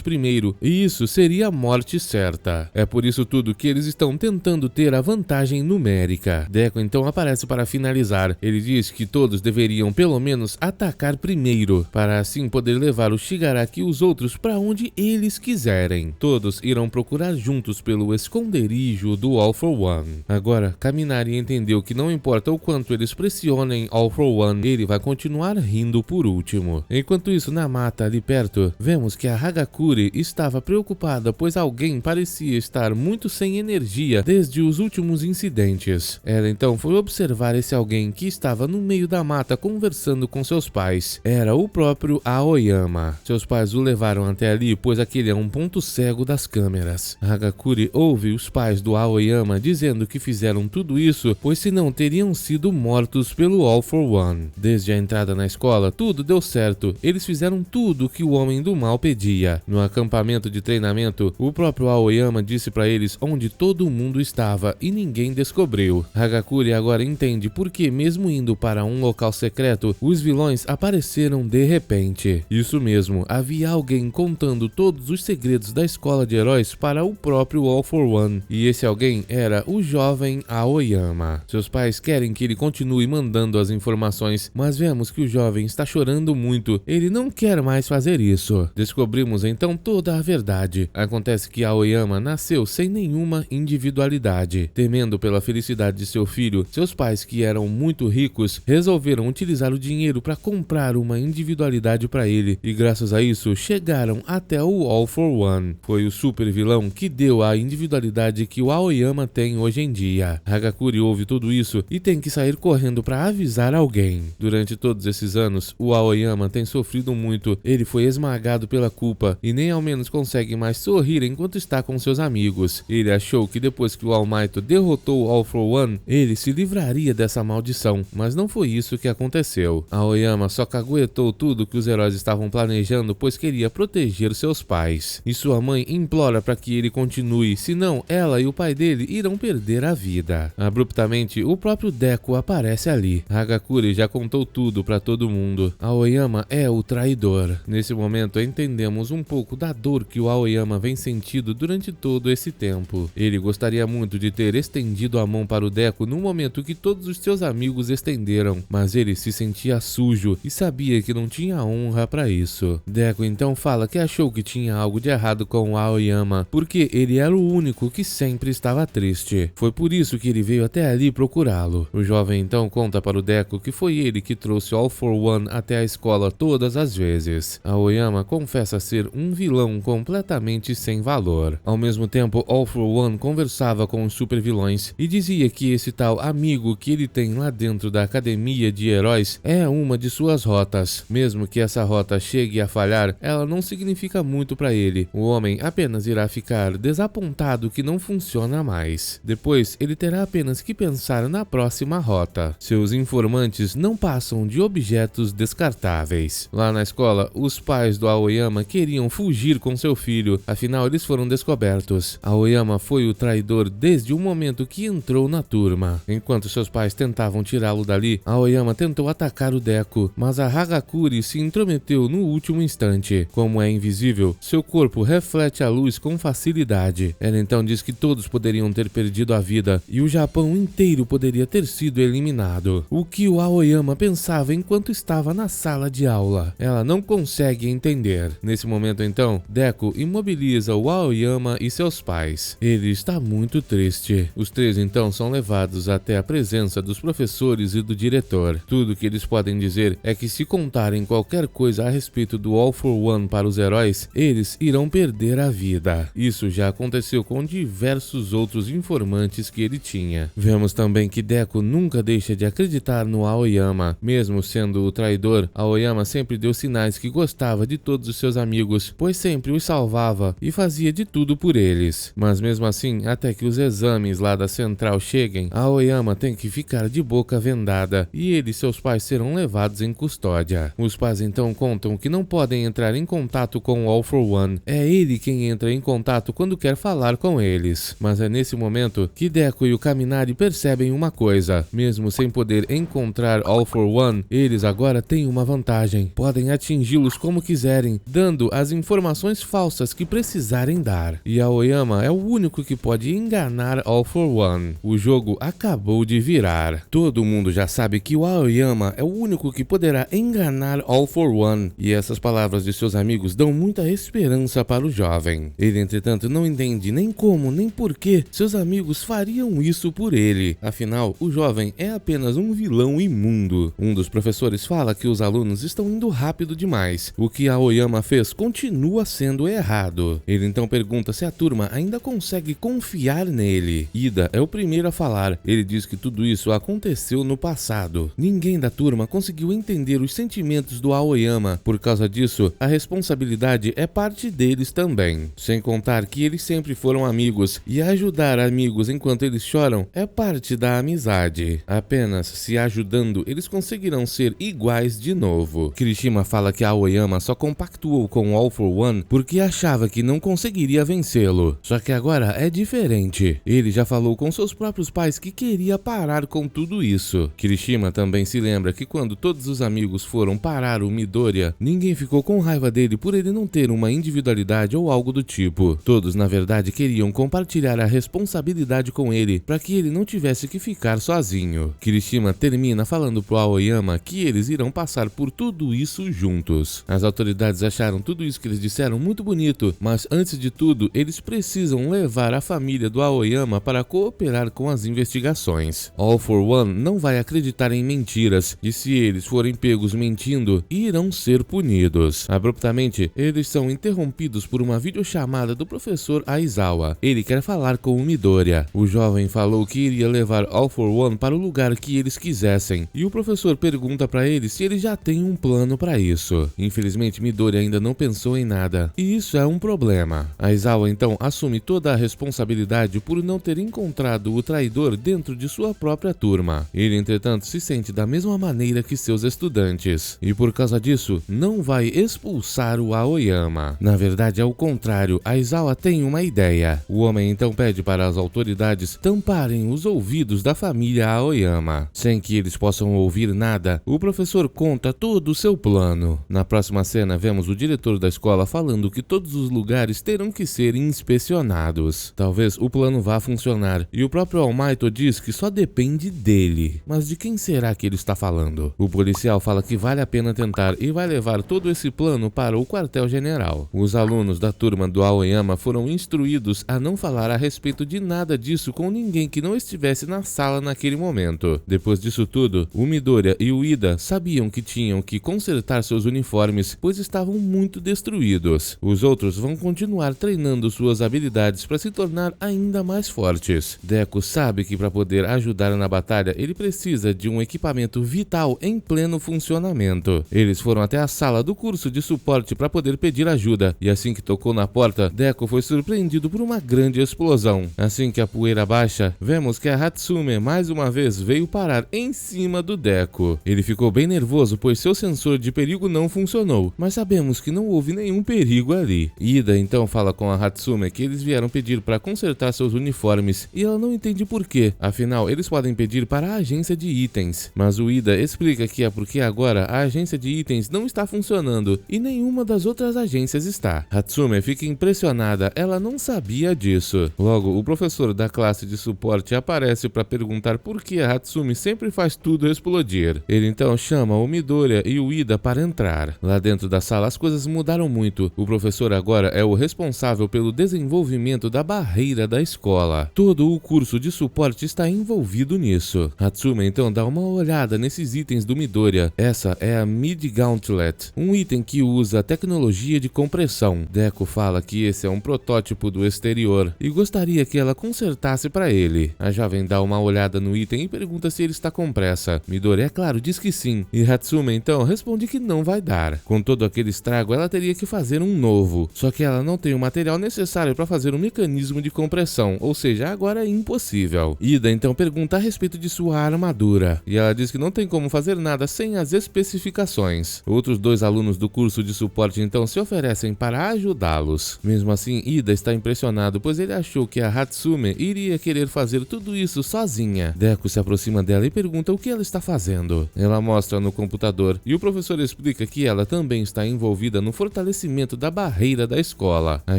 Speaker 1: primeiro, e isso seria a morte certa. É por isso tudo que eles estão tentando ter a vantagem numérica. Deku então aparece para finalizar. Ele diz que todos deveriam pelo menos atacar primeiro, para assim poder levar o Shigaraki e os outros para onde eles quiserem. Todos irão procurar juntos pelo esconderijo do All for One. Agora, Kaminari entendeu que não importa o quanto eles pressionem All for One, ele vai continuar rindo por último. Enquanto isso, na mata ali perto, vemos que a Hagakure estava preocupada, pois alguém parecia estar muito sem energia desde os últimos incidentes. Ela então foi observar esse alguém que estava no meio da mata conversando com seus pais. Era o próprio Aoyama. Seus pais o levaram até ali, pois aquele é um ponto cego das câmeras. Hagakure ouve os pais do Aoyama dizendo que fizeram tudo isso, pois senão teriam sido mortos pelo All for One. Desde a entrada na escola, tudo deu certo. Eles fizeram tudo o que o Homem do Mal pedia. No acampamento de treinamento, o próprio Aoyama disse para eles onde todo mundo estava e ninguém descobriu. Hagakure agora entende por que, mesmo indo para um local secreto, os vilões apareceram de repente. Isso mesmo, havia alguém contando todos os segredos da escola de heróis para o próprio All for One, e esse alguém era o jovem Aoyama. Seus pais querem que ele continue mandando as informações, mas vemos que o jovem está chorando muito. Ele não quer mais fazer isso. Descobrimos então toda a verdade. Acontece que Aoyama nasceu sem nenhuma individualidade. Temendo pela felicidade de seu filho, seus pais, que eram muito ricos, resolveram utilizar o dinheiro para comprar uma individualidade para ele, e graças a isso chegaram até o All for One. Foi o super vilão que deu a individualidade que o Aoyama tem hoje em dia. Hagakure ouve tudo isso e tem que sair correndo para avisar alguém. Durante todos esses anos, o Aoyama tem sofrido muito. Ele foi esmagado pela culpa e nem ao menos consegue mais sorrir enquanto está com seus amigos. Ele achou que depois que o All Might derrotou o All for One, ele se livraria dessa maldição, mas não foi isso que aconteceu. Aoyama só caguetou tudo que os heróis estavam planejando, pois queria proteger seus pais. E sua mãe implora para que ele continue, senão ela e o pai dele irão perder a vida. Abruptamente, o próprio Deku aparece ali. Hagakure já contou tudo para todo mundo. Aoyama é o traidor. Nesse momento, entendemos um pouco da dor que o Aoyama vem sentindo durante todo esse tempo. Ele gostaria muito de ter estendido a mão para o Deku no momento que todos os seus amigos estenderam, mas ele se sentia sujo e sabia que não tinha honra para isso. Deku então fala que achou que tinha algo de errado com o Aoyama, porque ele era o único que sempre estava triste. Foi por isso que ele veio até ali procurá-lo. O jovem então conta para o Deku que foi ele que trouxe All for One até a escola todas as vezes. Aoyama confessa ser um vilão completamente sem valor. Ao mesmo tempo, All for One conversava com os super vilões e dizia que esse tal amigo que ele tem lá dentro da academia de heróis é uma de suas rotas. Mesmo que essa rota chegue a falhar, ela não significa muito para ele. O homem apenas irá ficar desapontado que não funciona mais. Depois, ele terá apenas que pensar na próxima rota. Seus informantes não passam de objetos descartáveis. Lá na escola, os pais do Aoyama queriam fugir com seu filho, afinal eles foram descobertos. Aoyama foi o traidor desde o momento que entrou na turma. Enquanto seus pais tentavam tirá-lo dali, Aoyama tentou atacar o Deku, mas a Hagakure se intrometeu no último instante. Como é invisível, seu corpo reflete a luz com facilidade. Ela então diz que todos poderiam ter perdido a vida e o Japão inteiro poderia ter sido eliminado. O que o Aoyama pensava enquanto estava na sala de aula? Ela não consegue entender. Nesse momento então, Deku imobiliza o Aoyama e seus pais. Ele está muito triste. Os três então são levados até a presença dos professores e do diretor. Tudo que eles podem dizer é que se contarem qualquer coisa a respeito do All for One para os heróis, eles irão perder a vida. Isso já aconteceu com diversos outros informantes que ele tinha. Vemos também que Deku nunca deixa de acreditar no Aoyama. Mesmo sendo o traidor, Aoyama sempre deu sinais que gostava de todos os seus amigos, pois sempre os salvava e fazia de tudo por eles. Mas mesmo assim, até que os exames lá da central cheguem, Aoyama tem que ficar de boca vendada e ele e seus pais serão levados em custódia. Os pais então contam que não podem entrar em contato com o All for One. É ele quem entra em contato quando quer falar com eles. Mas é nesse momento que Deku e o Kaminari percebem uma coisa. Mesmo sem poder encontrar All for One, eles agora têm uma vantagem. Podem atingi-los como quiserem, dando as informações falsas que precisarem dar. E Aoyama é o único que pode enganar All for One. O jogo acabou de virar. Todo mundo já sabe que o Aoyama é o único que poderá enganar All for One. E essas palavras de seus amigos dão muita esperança para o jovem. Ele, entretanto, não entende nem como nem por que seus amigos fariam isso por ele. Afinal, o jovem é apenas um vilão imundo. Um dos professores fala que os alunos estão indo rápido demais. O que Aoyama fez continua sendo errado. Ele então pergunta se a turma ainda consegue confiar nele. Ida é o primeiro a falar. Ele diz que tudo isso aconteceu no passado. Ninguém da turma conseguiu entender os sentimentos do Aoyama. Por causa disso, a responsabilidade é parte deles também. Sem contar que eles sempre foram amigos, e ajudar amigos enquanto eles choram é parte da amizade. Apenas se ajudando, eles conseguirão ser iguais de novo. Kirishima fala que Aoyama só compactuou com All for One porque achava que não conseguiria vencê-lo. Só que agora é diferente. Ele já falou com seus próprios pais que queria parar com tudo isso. Kirishima também se lembra que quando todos os amigos foram parar o Midoriya, ninguém ficou com raiva dele por ele não ter uma individualidade ou algo do tipo. Todos, na verdade, queriam compartilhar a responsabilidade com ele para que ele não tivesse que ficar sozinho. Kirishima termina falando pro Aoyama que eles irão passar por tudo isso juntos. As autoridades acharam tudo isso que eles disseram muito bonito, mas antes de tudo, eles precisam levar a família do Aoyama para cooperar com as investigações. All for One não vai acreditar em mentiras, e se eles forem pegos mentindo, irão ser punidos. Abruptamente, eles são interrompidos por uma videochamada do professor Aizawa. Ele quer falar com o Midoriya. O jovem falou que iria levar All for One para o lugar que eles quisessem, e o professor pergunta para ele se ele já tem um plano para isso. Infelizmente, Midoriya ainda não pensou em nada, e isso é um problema. Aizawa então assume toda a responsabilidade por não ter encontrado o traidor dentro de sua própria turma. Ele, entretanto, se sente da mesma maneira que seus estudantes, e por causa disso, não vai expulsar o Aoyama. Na verdade, é o contrário. Aizawa tem uma ideia. O homem então pede para as autoridades tamparem os ouvidos da família Aoyama. Sem que eles possam ouvir nada, o professor conta todo o seu plano. Na próxima cena, vemos o diretor da escola falando que todos os lugares terão que ser inspecionados. Talvez o plano vá funcionar, e o próprio All Might diz que só depende dele. Mas de quem será que ele está falando? O policial fala que vale a pena tentar e vai levar todo esse plano para o quartel-general. Os alunos da turma do Aoyama foram instruídos a não falar a respeito de nada disso com ninguém que não estivesse na sala naquele momento. Depois disso tudo, o Midoriya e o Ida sabiam que tinham que consertar seus uniformes, pois estavam muito destruídos. Os outros vão continuar treinando suas habilidades para se tornar ainda mais fortes. Deku sabe que para poder ajudar na batalha, ele precisa de um equipamento vital em pleno funcionamento. Eles foram até a sala do curso de suporte para poder pedir ajuda, e assim que tocou na porta, Deku foi surpreendido por uma grande explosão. Assim que a poeira baixa, vemos que a Hatsume mais uma vez veio parar em cima do Deku. Ele ficou bem nervoso, pois seu sensor de perigo não funcionou, mas sabemos que não houve nenhum perigo ali. Ida então fala com a Hatsume que eles vieram pedir para consertar seus uniformes, e ela não entende por quê. Afinal, eles podem pedir para a agência de itens, mas o Ida explica que é porque agora a agência de itens não está funcionando e nenhuma das outras agências está. Hatsume fica impressionada, ela não sabia disso. Logo, o professor da classe de suporte aparece para perguntar por que a Hatsume sempre faz tudo explodir. Ele então chama o Midoriya e o Ida para entrar. Lá dentro da sala as coisas mudaram muito. O professor agora é o responsável pelo desenvolvimento da barreira da escola. Todo o curso de suporte está envolvido nisso. Hatsume então dá uma olhada nesses itens do Midoriya. Essa é a Mid Gauntlet, um item que usa tecnologia de compressão. Deku fala que esse é um protótipo do exterior e gostaria que ela consertasse para ele. A jovem dá uma olhada no item e pergunta se ele está com pressa. Midoriya, é claro, diz que sim, e Hatsume então responde que não vai dar. Com todo aquele estrago, ela teria que fazer um novo, só que ela não tem o material necessário para fazer um mecanismo de compressão, ou seja, agora é impossível. Ida então pergunta a respeito de sua armadura, e ela diz que não tem como fazer nada sem as especificações. Outros dois alunos do curso de suporte então se oferecem para ajudá-los. Mesmo assim, Ida está impressionado, pois ele achou que a Hatsume iria querer fazer tudo isso sozinha. Deku se aproxima dela e pergunta pergunta o que ela está fazendo. Ela mostra no computador e o professor explica que ela também está envolvida no fortalecimento da barreira da escola. A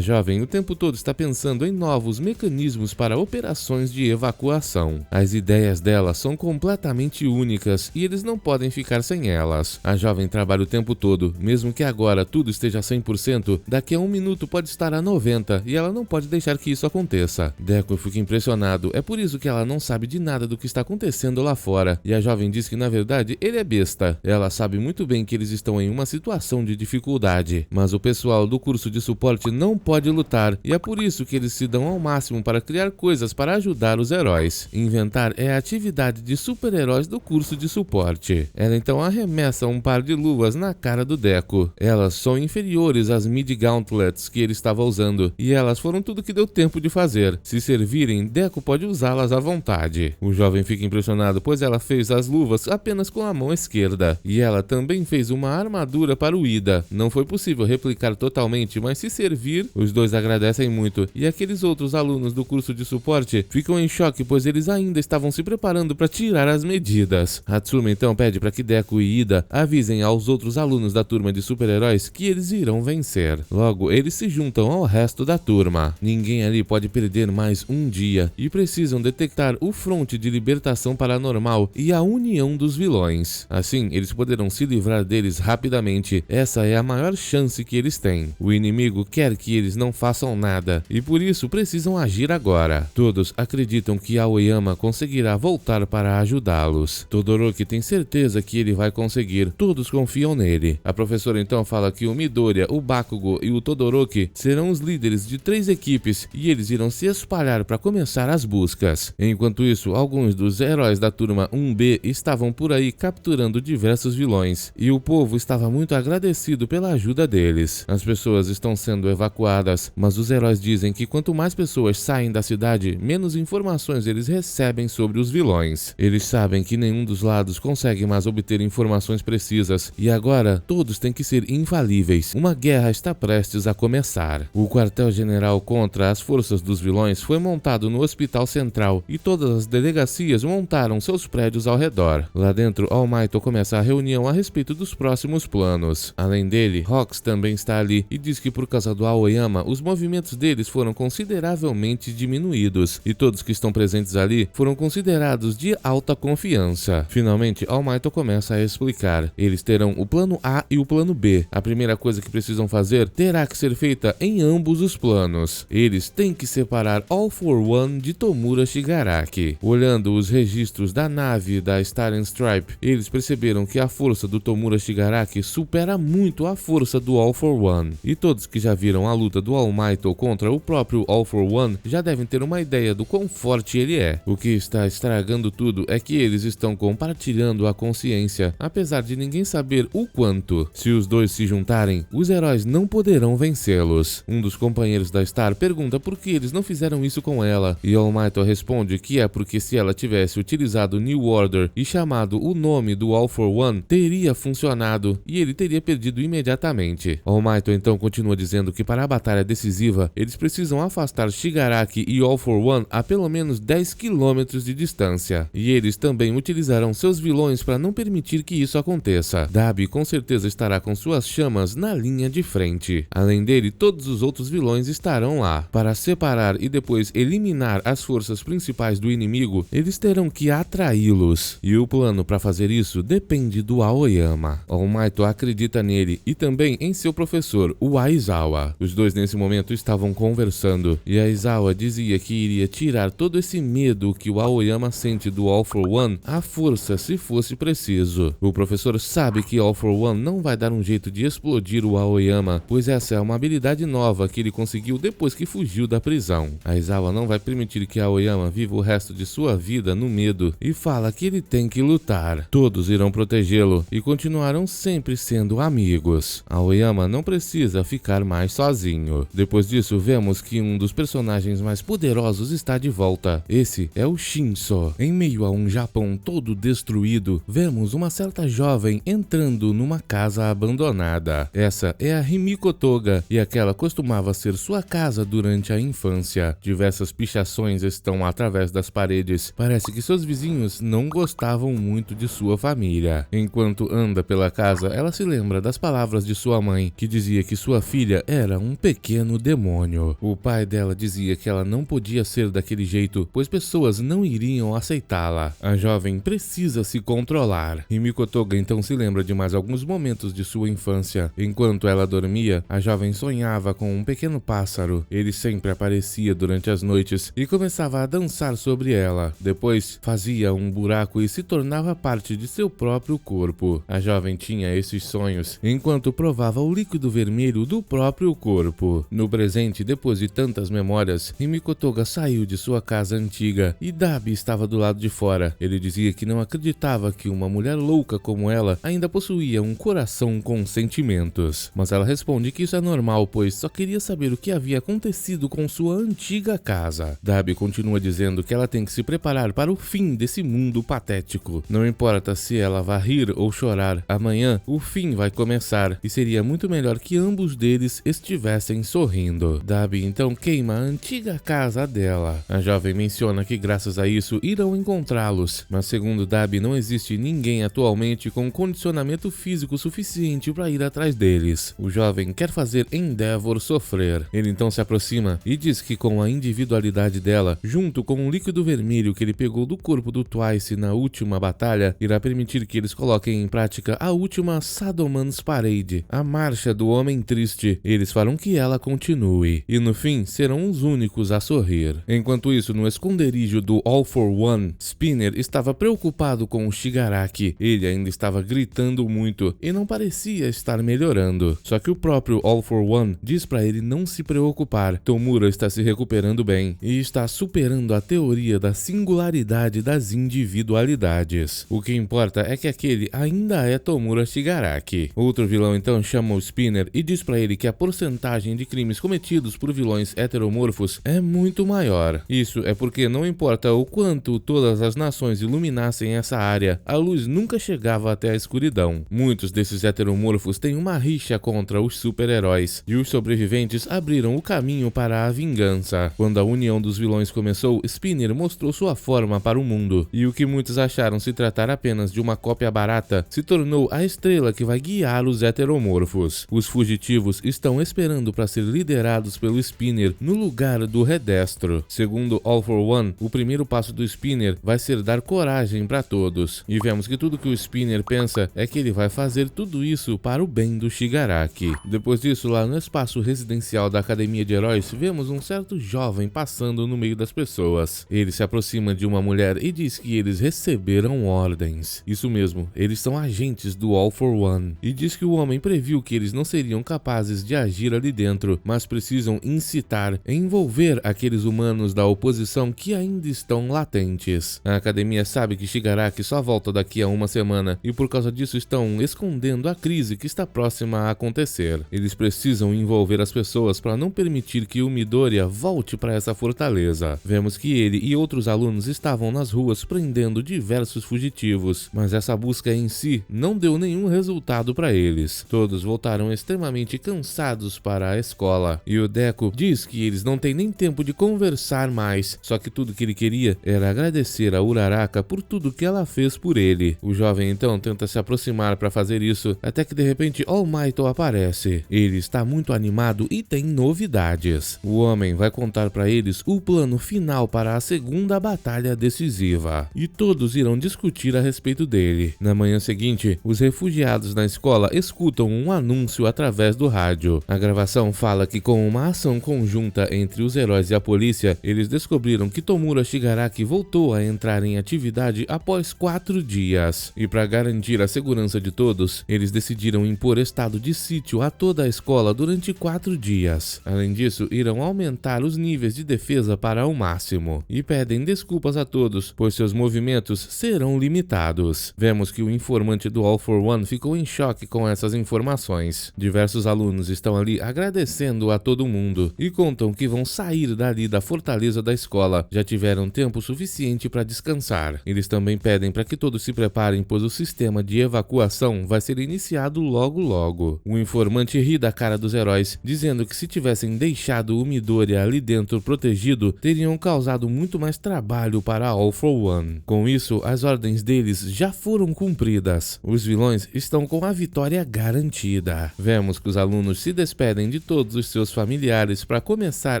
Speaker 1: jovem o tempo todo está pensando em novos mecanismos para operações de evacuação. As ideias dela são completamente únicas e eles não podem ficar sem elas. A jovem trabalha o tempo todo, mesmo que agora tudo esteja a 100%, daqui a 1 minuto pode estar a 90% e ela não pode deixar que isso aconteça. Deco fica impressionado, é por isso que ela não sabe de nada do que está acontecendo lá fora, e a jovem diz que na verdade ele é besta. Ela sabe muito bem que eles estão em uma situação de dificuldade, mas o pessoal do curso de suporte não pode lutar, e é por isso que eles se dão ao máximo para criar coisas para ajudar os heróis. Inventar é a atividade de super-heróis do curso de suporte. Ela então arremessa um par de luvas na cara do Deco. Elas são inferiores às mid-gauntlets que ele estava usando, e elas foram tudo que deu tempo de fazer. Se servirem, Deco pode usá-las à vontade. O jovem fica impressionado, pois ela fez as luvas apenas com a mão esquerda, e ela também fez uma armadura para o Ida. Não foi possível replicar totalmente, mas se servir, os dois agradecem muito, e aqueles outros alunos do curso de suporte ficam em choque, pois eles ainda estavam se preparando para tirar as medidas. Hatsuma então pede para que Deco e Ida avisem aos outros alunos da turma de super-heróis que eles irão vencer. Logo, eles se juntam ao resto da turma. Ninguém ali pode perder mais um dia, e precisam detectar o fronte de libertação paranormal e a união dos vilões. Assim, eles poderão se livrar deles rapidamente. Essa é a maior chance que eles têm. O inimigo quer que eles não façam nada, e por isso precisam agir agora. Todos acreditam que Aoyama conseguirá voltar para ajudá-los. Todoroki tem certeza que ele vai conseguir. Todos confiam nele. A professora então fala que o Midoriya, o Bakugo e o Todoroki serão os líderes de 3 equipes, e eles irão se espalhar para começar as buscas. Enquanto isso, alguns dos heróis da turma 1B estavam por aí capturando diversos vilões, e o povo estava muito agradecido pela ajuda deles. As pessoas estão sendo evacuadas, mas os heróis dizem que quanto mais pessoas saem da cidade, menos informações eles recebem sobre os vilões. Eles sabem que nenhum dos lados consegue mais obter informações precisas, e agora todos têm que ser infalíveis. Uma guerra está prestes a começar. O quartel-general contra as forças dos vilões foi montado no Hospital Central, e todas as delegacias montaram seus prédios ao redor. Lá dentro, All Might começa a reunião a respeito dos próximos planos. Além dele, Rox também está ali e diz que por causa do Aoyama, os movimentos deles foram consideravelmente diminuídos, e todos que estão presentes ali foram considerados de alta confiança. Finalmente, All Might começa a explicar. Eles terão o plano A e o plano B. A primeira coisa que precisam fazer terá que ser feita em ambos os planos. Eles têm que separar All for One de Tomura Shigaraki. Olhando os registros da nave da Star and Stripe, eles perceberam que a força do Tomura Shigaraki supera muito a força do All for One. E todos que já viram a luta do All Might contra o próprio All for One já devem ter uma ideia do quão forte ele é. O que está estragando tudo é que eles estão compartilhando a consciência, apesar de ninguém saber o quanto. Se os dois se juntarem, os heróis não poderão vencê-los. Um dos companheiros da Star pergunta por que eles não fizeram isso com ela, e All Might responde que é porque se ela tivesse utilizado New Order e chamado o nome do All for One, teria funcionado e ele teria perdido imediatamente. All Might então continua dizendo que para a batalha decisiva, eles precisam afastar Shigaraki e All for One a pelo menos 10 km de distância, e eles também utilizarão seus vilões para não permitir que isso aconteça. Dabi com certeza estará com suas chamas na linha de frente. Além dele, todos os outros vilões estarão lá. Para separar e depois eliminar as forças principais do inimigo, eles terão que atraí-los. E o plano para fazer isso depende do Aoyama. All Might acredita nele e também em seu professor, o Aizawa. Os dois nesse momento estavam conversando, e Aizawa dizia que iria tirar todo esse medo que o Aoyama sente do All for One à força se fosse preciso. O professor sabe que All for One não vai dar um jeito de explodir o Aoyama, pois essa é uma habilidade nova que ele conseguiu depois que fugiu da prisão. Aizawa não vai permitir que Aoyama viva o resto de sua vida no medo e fala que ele tem que lutar. Todos irão protegê-lo e continuarão sempre sendo amigos. Aoyama não precisa ficar mais sozinho. Depois disso, vemos que um dos personagens mais poderosos está de volta. Esse é o Shinso. Em meio a um Japão todo destruído, vemos uma certa jovem entrando numa casa abandonada. Essa é a Himiko Toga, e aquela costumava ser sua casa durante a infância. Diversas pichações estão através das paredes. Parece que seus vizinhos não gostavam muito de sua família. Enquanto anda pela casa, ela se lembra das palavras de sua mãe, que dizia que sua filha era um pequeno demônio. O pai dela dizia que ela não podia ser daquele jeito, pois pessoas não iriam aceitá-la. A jovem precisa se controlar. Himiko Toga então se lembra de mais alguns momentos de sua infância. Enquanto ela dormia, a jovem sonhava com um pequeno pássaro. Ele sempre aparecia durante as noites e começava a dançar sobre ela. Depois, fazia um buraco e se tornava parte de seu próprio corpo. A jovem tinha esses sonhos enquanto provava o líquido vermelho do próprio corpo. No presente, depois de tantas memórias, Himiko Toga saiu de sua casa antiga e Dabi estava do lado de fora. Ele dizia que não acreditava que uma mulher louca como ela ainda possuía um coração com sentimentos. Mas ela responde que isso é normal, pois só queria saber o que havia acontecido com sua antiga casa. Dabi continua dizendo que ela tem que se preparar para o fim desse mundo patético. Não importa se ela vai rir ou chorar, amanhã o fim vai começar e seria muito melhor que ambos deles estivessem sorrindo. Dabi então queima a antiga casa dela. A jovem menciona que graças a isso irão encontrá-los, mas segundo Dabi não existe ninguém atualmente com condicionamento físico suficiente para ir atrás deles. O jovem quer fazer Endeavor sofrer. Ele então se aproxima e diz que com a individualidade dela, junto com o líquido vermelho que ele pegou do corpo do Twice na última batalha, irá permitir que eles coloquem em prática a última Sadoman's Parade, a marcha do homem triste. Eles farão que ela continue, e no fim serão os únicos a sorrir. Enquanto isso, no esconderijo do All for One, Spinner estava preocupado com o Shigaraki. Ele ainda estava gritando muito e não parecia estar melhorando. Só que o próprio All for One diz para ele não se preocupar. Tomura está se recuperando bem e está superando a teoria da singularidade das individualidades. O que importa é que aquele ainda é Tomura Shigaraki. Outro vilão então chama o Spinner e diz para ele que a porcentagem de crimes cometidos por vilões heteromorfos é muito maior. Isso é porque não importa o quanto todas as nações iluminassem essa área, a luz nunca chegava até a escuridão. Muitos desses heteromorfos têm uma rixa contra os super-heróis, e os sobreviventes abriram o caminho para a vingança. Quando a união dos vilões começou, Spinner mostrou sua forma para o mundo, e o que muitos acharam se tratar apenas de uma cópia barata se tornou a estrela que vai guiar os heteromorfos. Os fugitivos estão esperando para ser liderados pelo Spinner no lugar do Redestro. Segundo All for One, o primeiro passo do Spinner vai ser dar coragem para todos, e vemos que tudo que o Spinner pensa é que ele vai fazer tudo isso para o bem do Shigaraki. Depois disso, lá no espaço residencial da Academia de Heróis, vemos um certo jovem passando no meio das pessoas. Ele se aproxima de uma mulher e diz que eles receberam ordens. Isso mesmo, eles são agentes do All for One, e diz que o homem previu que eles não seriam capazes de agir ali dentro, mas precisam incitar, envolver aqueles humanos da oposição que ainda estão latentes. A academia sabe que Shigaraki só volta daqui a uma semana, e por causa disso estão escondendo a crise que está próxima a acontecer. Eles precisam envolver as pessoas para não permitir que o Midoriya volte para essa fortaleza. Vemos que ele e outros alunos estavam nas ruas prendendo diversos fugitivos, mas essa busca em si não deu nenhum resultado para eles. Todos voltaram extremamente cansados para a escola, e o Deku diz que eles não têm nem tempo de conversar mais, só que tudo que ele queria era agradecer a Uraraka por tudo que ela fez por ele. O jovem então tenta se aproximar para fazer isso, até que de repente All Might aparece. Ele está muito animado e tem novidades. O homem vai contar para eles o plano final para a segunda batalha decisiva, e todos irão discutir a respeito dele. Na manhã seguinte, os refugiados na escola escutam um anúncio através do rádio. A gravação fala que com uma ação conjunta entre os heróis e a polícia, eles descobriram que Tomura Shigaraki voltou a entrar em atividade após 4 dias. E para garantir a segurança de todos, eles decidiram impor estado de sítio a toda a escola durante 4 dias. Além disso, irão aumentar os níveis de defesa para o máximo. E pedem desculpas a todos, pois seus movimentos serão limitados. Vemos que o informante do All for One ficou em choque com essas informações. Diversos alunos estão ali agradecendo a todo mundo e contam que vão sair dali da fortaleza da escola. Já tiveram tempo suficiente para descansar. Eles também pedem para que todos se preparem, pois o sistema de evacuação vai ser iniciado logo logo. O informante ri da cara dos heróis, dizendo que se tivessem deixado o Midoriya ali dentro protegido, teriam causado muito mais trabalho para All for One. One. Com isso, as ordens deles já foram cumpridas. Os vilões estão com a vitória garantida. Vemos que os alunos se despedem de todos os seus familiares para começar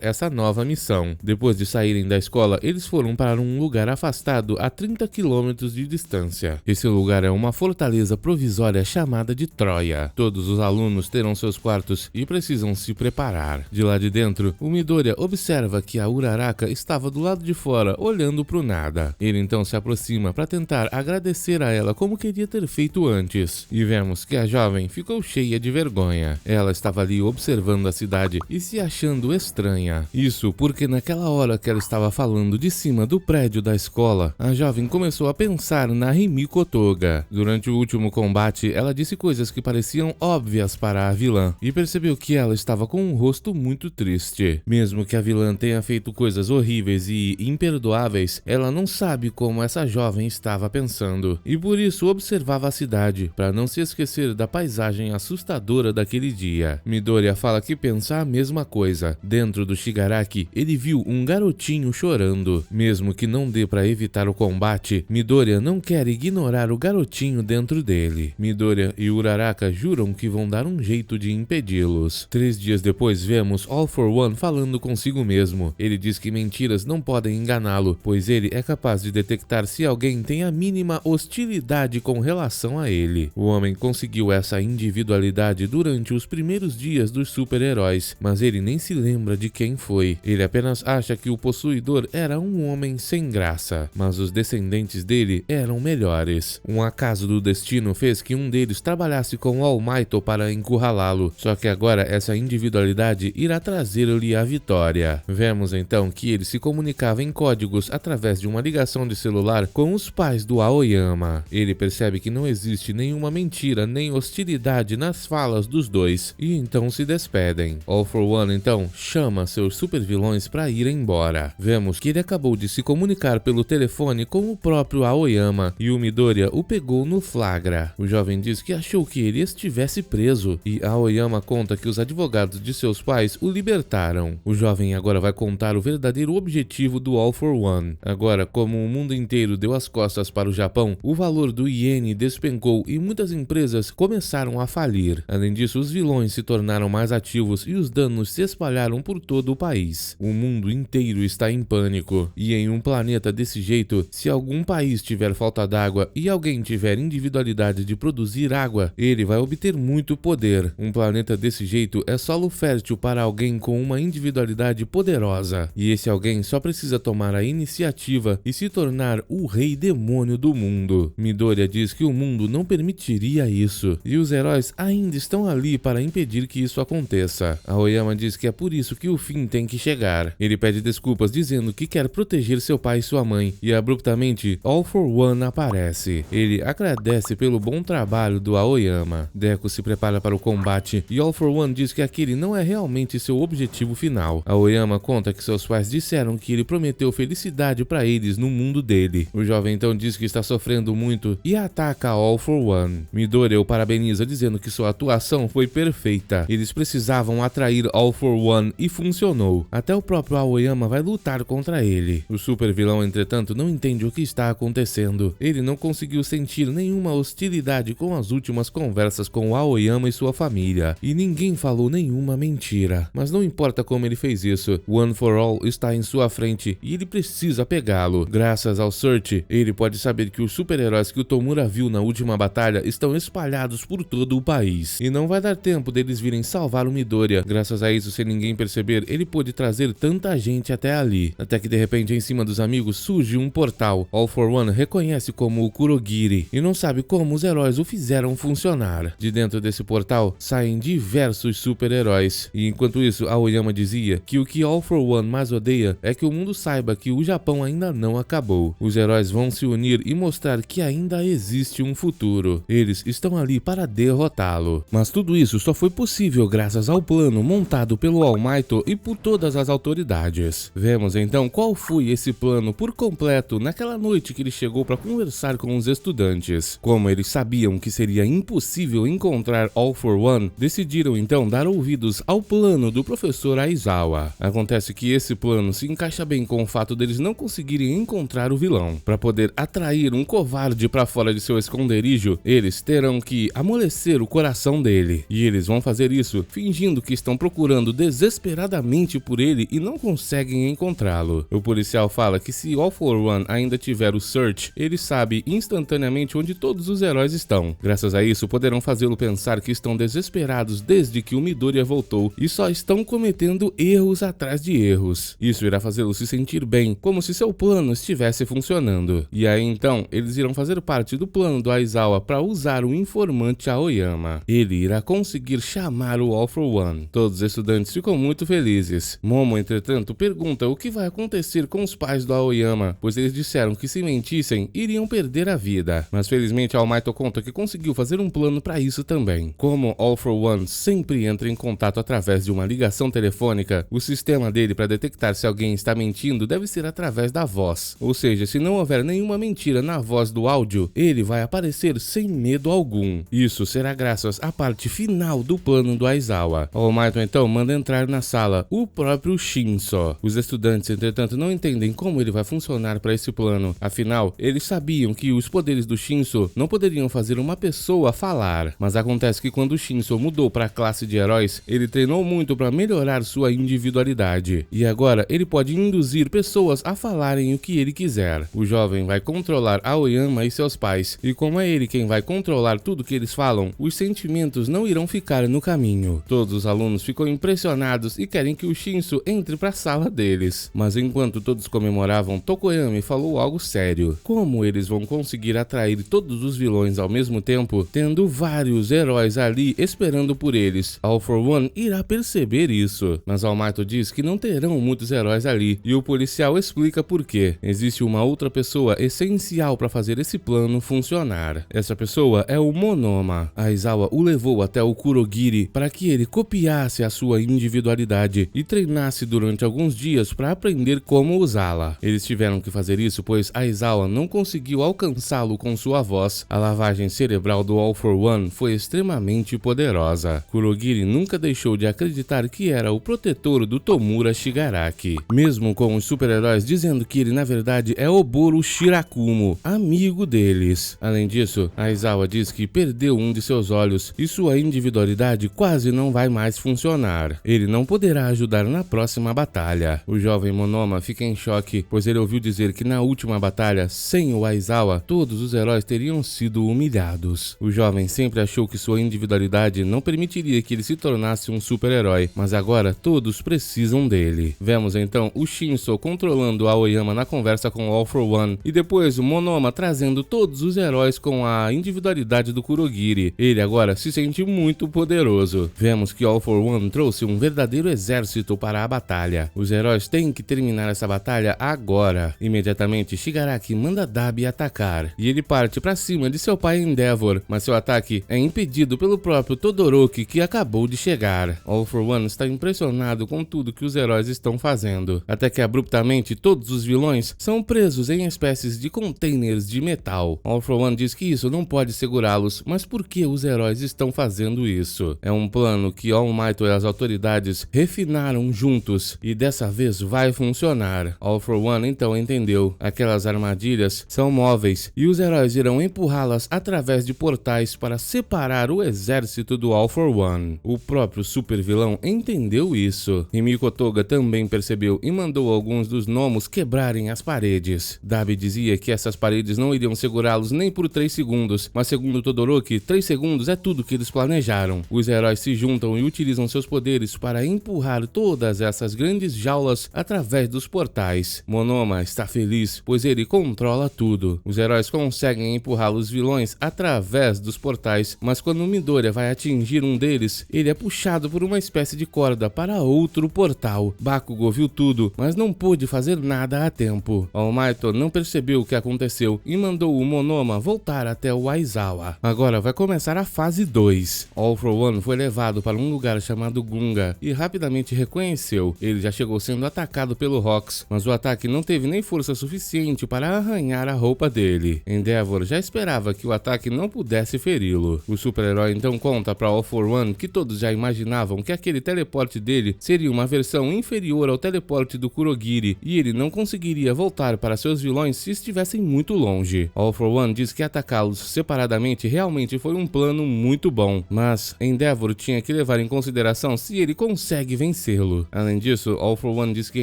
Speaker 1: essa nova missão. Depois de saírem da escola, eles foram para um lugar afastado a 30 quilômetros de distância. Esse lugar é uma fortaleza provisória chamada de Troia. Todos os alunos terão seus quartos e precisam se preparar. De lá de dentro, o Midoriya observa que a Uraraka estava do lado de fora, olhando pro nada. Ele então se aproxima para tentar agradecer a ela como queria ter feito antes. E vemos que a jovem ficou cheia de vergonha. Ela estava ali observando a cidade e se achando estranha. Isso porque naquela hora que ela estava falando de cima do prédio da escola, a jovem começou a pensar na Himiko Toga. Durante o último combate, ela disse coisas que pareciam óbvias para a vilã e percebeu que ela estava com um rosto muito triste. Mesmo que a vilã tenha feito coisas horríveis e imperdoáveis, ela não sabe como essa jovem estava pensando e por isso observava a cidade para não se esquecer da paisagem assustadora daquele dia. Midoriya fala que pensa a mesma coisa. Dentro do Shigaraki, ele viu um garotinho chorando. Mesmo que não dê para evitar o combate, Midoriya não quer ignorar o garotinho dentro dele. Midoriya e Uraraka juram que vão dar um jeito de impedi-los. 3 dias depois, vemos All for One falando consigo mesmo. Ele diz que mentiras não podem enganá-lo, pois ele é capaz de detectar se alguém tem a mínima hostilidade com relação a ele. O homem conseguiu essa individualidade durante os primeiros dias dos super-heróis, mas ele nem se lembra de quem foi. Ele apenas acha que o possuidor era um homem sem graça, mas os descendentes dele eram melhores. Um acaso do destino fez que um deles trabalhasse com All Might para encurralá-lo, só que agora essa individualidade irá trazer-lhe a vitória. Vemos então que ele se comunicava em códigos através de uma ligação de celular com os pais do Aoyama. Ele percebe que não existe nenhuma mentira nem hostilidade nas falas dos dois e então se despedem. All for One então chama seus supervilões para ir embora. Vemos que ele acabou de se comunicar pelo telefone com o próprio Aoyama e o Midoriya o pegou no flagra. O jovem diz que achou que ele estivesse preso e Aoyama conta que os advogados de seus pais o libertaram. O jovem agora vai contar o verdadeiro objetivo do All for One. Agora, como o mundo inteiro deu as costas para o Japão, o valor do iene despencou e muitas empresas começaram a falir. Além disso, os vilões se tornaram mais ativos e os danos se espalharam por todo o país. O mundo inteiro está em pânico. E em um planeta desse jeito, se algum país tiver falta d'água e alguém tiver individualidade de produzir água, ele vai obter muito poder. Um planeta desse jeito é solo fértil para alguém com uma individualidade poderosa. E esse alguém só precisa tomar a iniciativa e se tornar o rei demônio do mundo. Midoriya diz que o mundo não permitiria isso, e os heróis ainda estão ali para impedir que isso aconteça. Aoyama diz que é por isso que o fim tem que chegar. Ele pede desculpas dizendo que quer proteger seu pai e sua mãe, e abruptamente All for One aparece. Ele agradece pelo bom trabalho do Aoyama. Deku se prepara para o combate e All for One diz que aquele não é realmente seu objetivo final. Aoyama conta que seus pais disseram que ele prometeu felicidade para eles no mundo dele. O jovem então diz que está sofrendo muito e ataca All for One. Midoriya o parabeniza dizendo que sua atuação foi perfeita. Eles precisavam atrair All for One e funcionou. Até o próprio Aoyama vai lutar contra ele. O super vilão, entretanto, não entende o que está acontecendo. Ele não conseguiu sentir nenhuma hostilidade com as últimas conversas com o Aoyama e sua família. E ninguém falou nenhuma mentira. Mas não importa como ele fez isso, One for All está em sua frente e ele precisa pegá-lo. Graças ao Search, ele pode saber que os super-heróis que o Tomura viu na última batalha estão espalhados por todo o país. E não vai dar tempo deles virem salvar o Midoriya. Graças a isso, sem ninguém perceber, ele pôde trazer tanta gente até ali. Até que de repente, em cima dos amigos, surge um portal. All for One reconhece como o Kurogiri e não sabe como os heróis o fizeram funcionar. De dentro desse portal, saem diversos super-heróis. E enquanto isso, Aoyama dizia que o que All for One mais odeia é que o mundo saiba que o Japão ainda não acabou. Os heróis vão se unir e mostrar que ainda existe um futuro. Eles estão ali para derrotá-lo. Mas tudo isso só foi possível graças ao plano montado pelo All Might e por todas as autoridades. Vemos então qual foi esse plano por completo naquela noite que ele chegou para conversar com os estudantes. Como eles sabiam que seria impossível encontrar All for One, decidiram então dar ouvidos ao plano do professor Aizawa. Acontece que esse plano se encaixa bem com o fato deles não conseguirem encontrar o vilão. Para poder atrair um covarde para fora de seu esconderijo, eles terão que amolecer o coração dele. E eles vão fazer isso fingindo que estão procurando desesperadamente por ele e não conseguem encontrá-lo. O policial fala que se All for One ainda tiver o Search, ele sabe instantaneamente onde todos os heróis estão. Graças a isso, poderão fazê-lo pensar que estão desesperados desde que o Midoriya voltou e só estão cometendo erros atrás de erros. Isso irá fazê-lo se sentir bem, como se seu plano estivesse funcionando. E aí então, eles irão fazer parte do plano do Aizawa para usar o informante Aoyama. Ele irá conseguir chamar o All for One. Todos os estudantes ficam muito felizes. Momo, entretanto, pergunta o que vai acontecer com os pais do Aoyama, pois eles disseram que se mentissem, iriam perder a vida. Mas felizmente All Might conta que conseguiu fazer um plano para isso também. Como All for One sempre entra em contato através de uma ligação telefônica, o sistema dele para detectar se alguém está mentindo deve ser através da voz. Ou seja, se não houver nenhuma mentira na voz do áudio, ele vai aparecer sem medo algum. Isso será graças à parte final do plano do Aizawa. All Might então manda entrar na sala o próprio Shinso. Os estudantes, entretanto, não entendem como ele vai funcionar para esse plano. Afinal, eles sabiam que os poderes do Shinso não poderiam fazer uma pessoa falar. Mas acontece que quando o Shinso mudou para a classe de heróis, ele treinou muito para melhorar sua individualidade. E agora ele pode induzir pessoas a falarem o que ele quiser. O jovem vai controlar Aoyama e seus pais. E como é ele quem vai controlar tudo que eles falam, os sentimentos não irão ficar no caminho. Todos os alunos ficam impressionados e querem que o Shinso entre para a sala deles. Mas enquanto todos comemoravam, Tokoyami falou algo sério. Como eles vão conseguir atrair todos os vilões ao mesmo tempo, tendo vários heróis ali esperando por eles? All for One irá perceber isso. Mas All Might diz que não terão muitos heróis ali, e o policial explica por quê. Existe uma outra pessoa essencial para fazer esse plano funcionar. Essa pessoa é o Monoma. Aizawa o levou até o Kurogiri para que ele copiasse a sua individualidade e treinasse durante alguns dias para aprender como usá-la. Eles tiveram que fazer isso pois Aizawa não conseguiu alcançá-lo com sua voz. A lavagem cerebral do All for One foi extremamente poderosa. Kurogiri nunca deixou de acreditar que era o protetor do Tomura Shigaraki, mesmo com os super-heróis dizendo que ele na verdade é Oboro Shirakumo, amigo deles. Além disso, Aizawa diz que perdeu um de seus olhos e sua individualidade quase não vai mais funcionar. Ele não poderá ajudar na próxima batalha. O jovem Monoma fica em choque, pois ele ouviu dizer que na última batalha, sem o Aizawa, todos os heróis teriam sido humilhados. O jovem sempre achou que sua individualidade não permitiria que ele se tornasse um super-herói, mas agora todos precisam dele. Vemos então o Shinso controlando a Aoyama na conversa com All for One, e depois o Monoma trazendo todos os heróis com a individualidade do Kurogiri. Ele agora se sente muito poderoso. Vemos que All for One trouxe um verdadeiro exército para a batalha. Os heróis têm que terminar essa batalha agora. Imediatamente, Shigaraki manda Dabi atacar, e ele parte para cima de seu pai Endeavor, mas seu ataque é impedido pelo próprio Todoroki, que acabou de chegar. All for One está impressionado com tudo que os heróis estão fazendo, até que abruptamente todos os vilões são presos em espécies de containers de metal. All for One diz que isso não pode segurá-los, mas por que os heróis estão fazendo isso? É um plano que All Might e as autoridades refinaram juntos, e dessa vez vai funcionar. All for One então entendeu. Aquelas armadilhas são móveis, e os heróis irão empurrá-las através de portais para separar o exército do All for One. O próprio super vilão entendeu isso. Himiko Toga também percebeu e mandou alguns dos gnomos quebrarem as paredes. Dabi dizia que essas paredes não iriam segurá-los nem por 3 segundos, mas segundo Todoroki, 3 segundos é tudo que eles planejaram. Os heróis se juntam e utilizam seus poderes para empurrar todas essas grandes jaulas através dos portais. Monoma está feliz, pois ele controla tudo. Os heróis conseguem empurrar os vilões através dos portais, mas quando Midoriya vai atingir um deles, ele é puxado por uma espécie de corda para outro portal. Bakugo viu tudo, mas não pôde fazer nada a tempo. All Might não percebeu o que aconteceu e mandou o Monoma voltar até o Aizawa. Agora vai começar a fase 2. All for One foi levado para um lugar chamado Gunga e rapidamente reconheceu. Ele já chegou sendo atacado pelo Rox, mas o ataque não teve nem força suficiente para arranhar a roupa dele. Endeavor já esperava que o ataque não pudesse feri-lo. O super-herói então conta para All for One que todos já imaginavam que aquele teleporte dele seria uma versão inferior ao teleporte do Kurogiri e ele não conseguiria voltar para para seus vilões se estivessem muito longe. All for One diz que atacá-los separadamente realmente foi um plano muito bom, mas Endeavor tinha que levar em consideração se ele consegue vencê-lo. Além disso, All for One diz que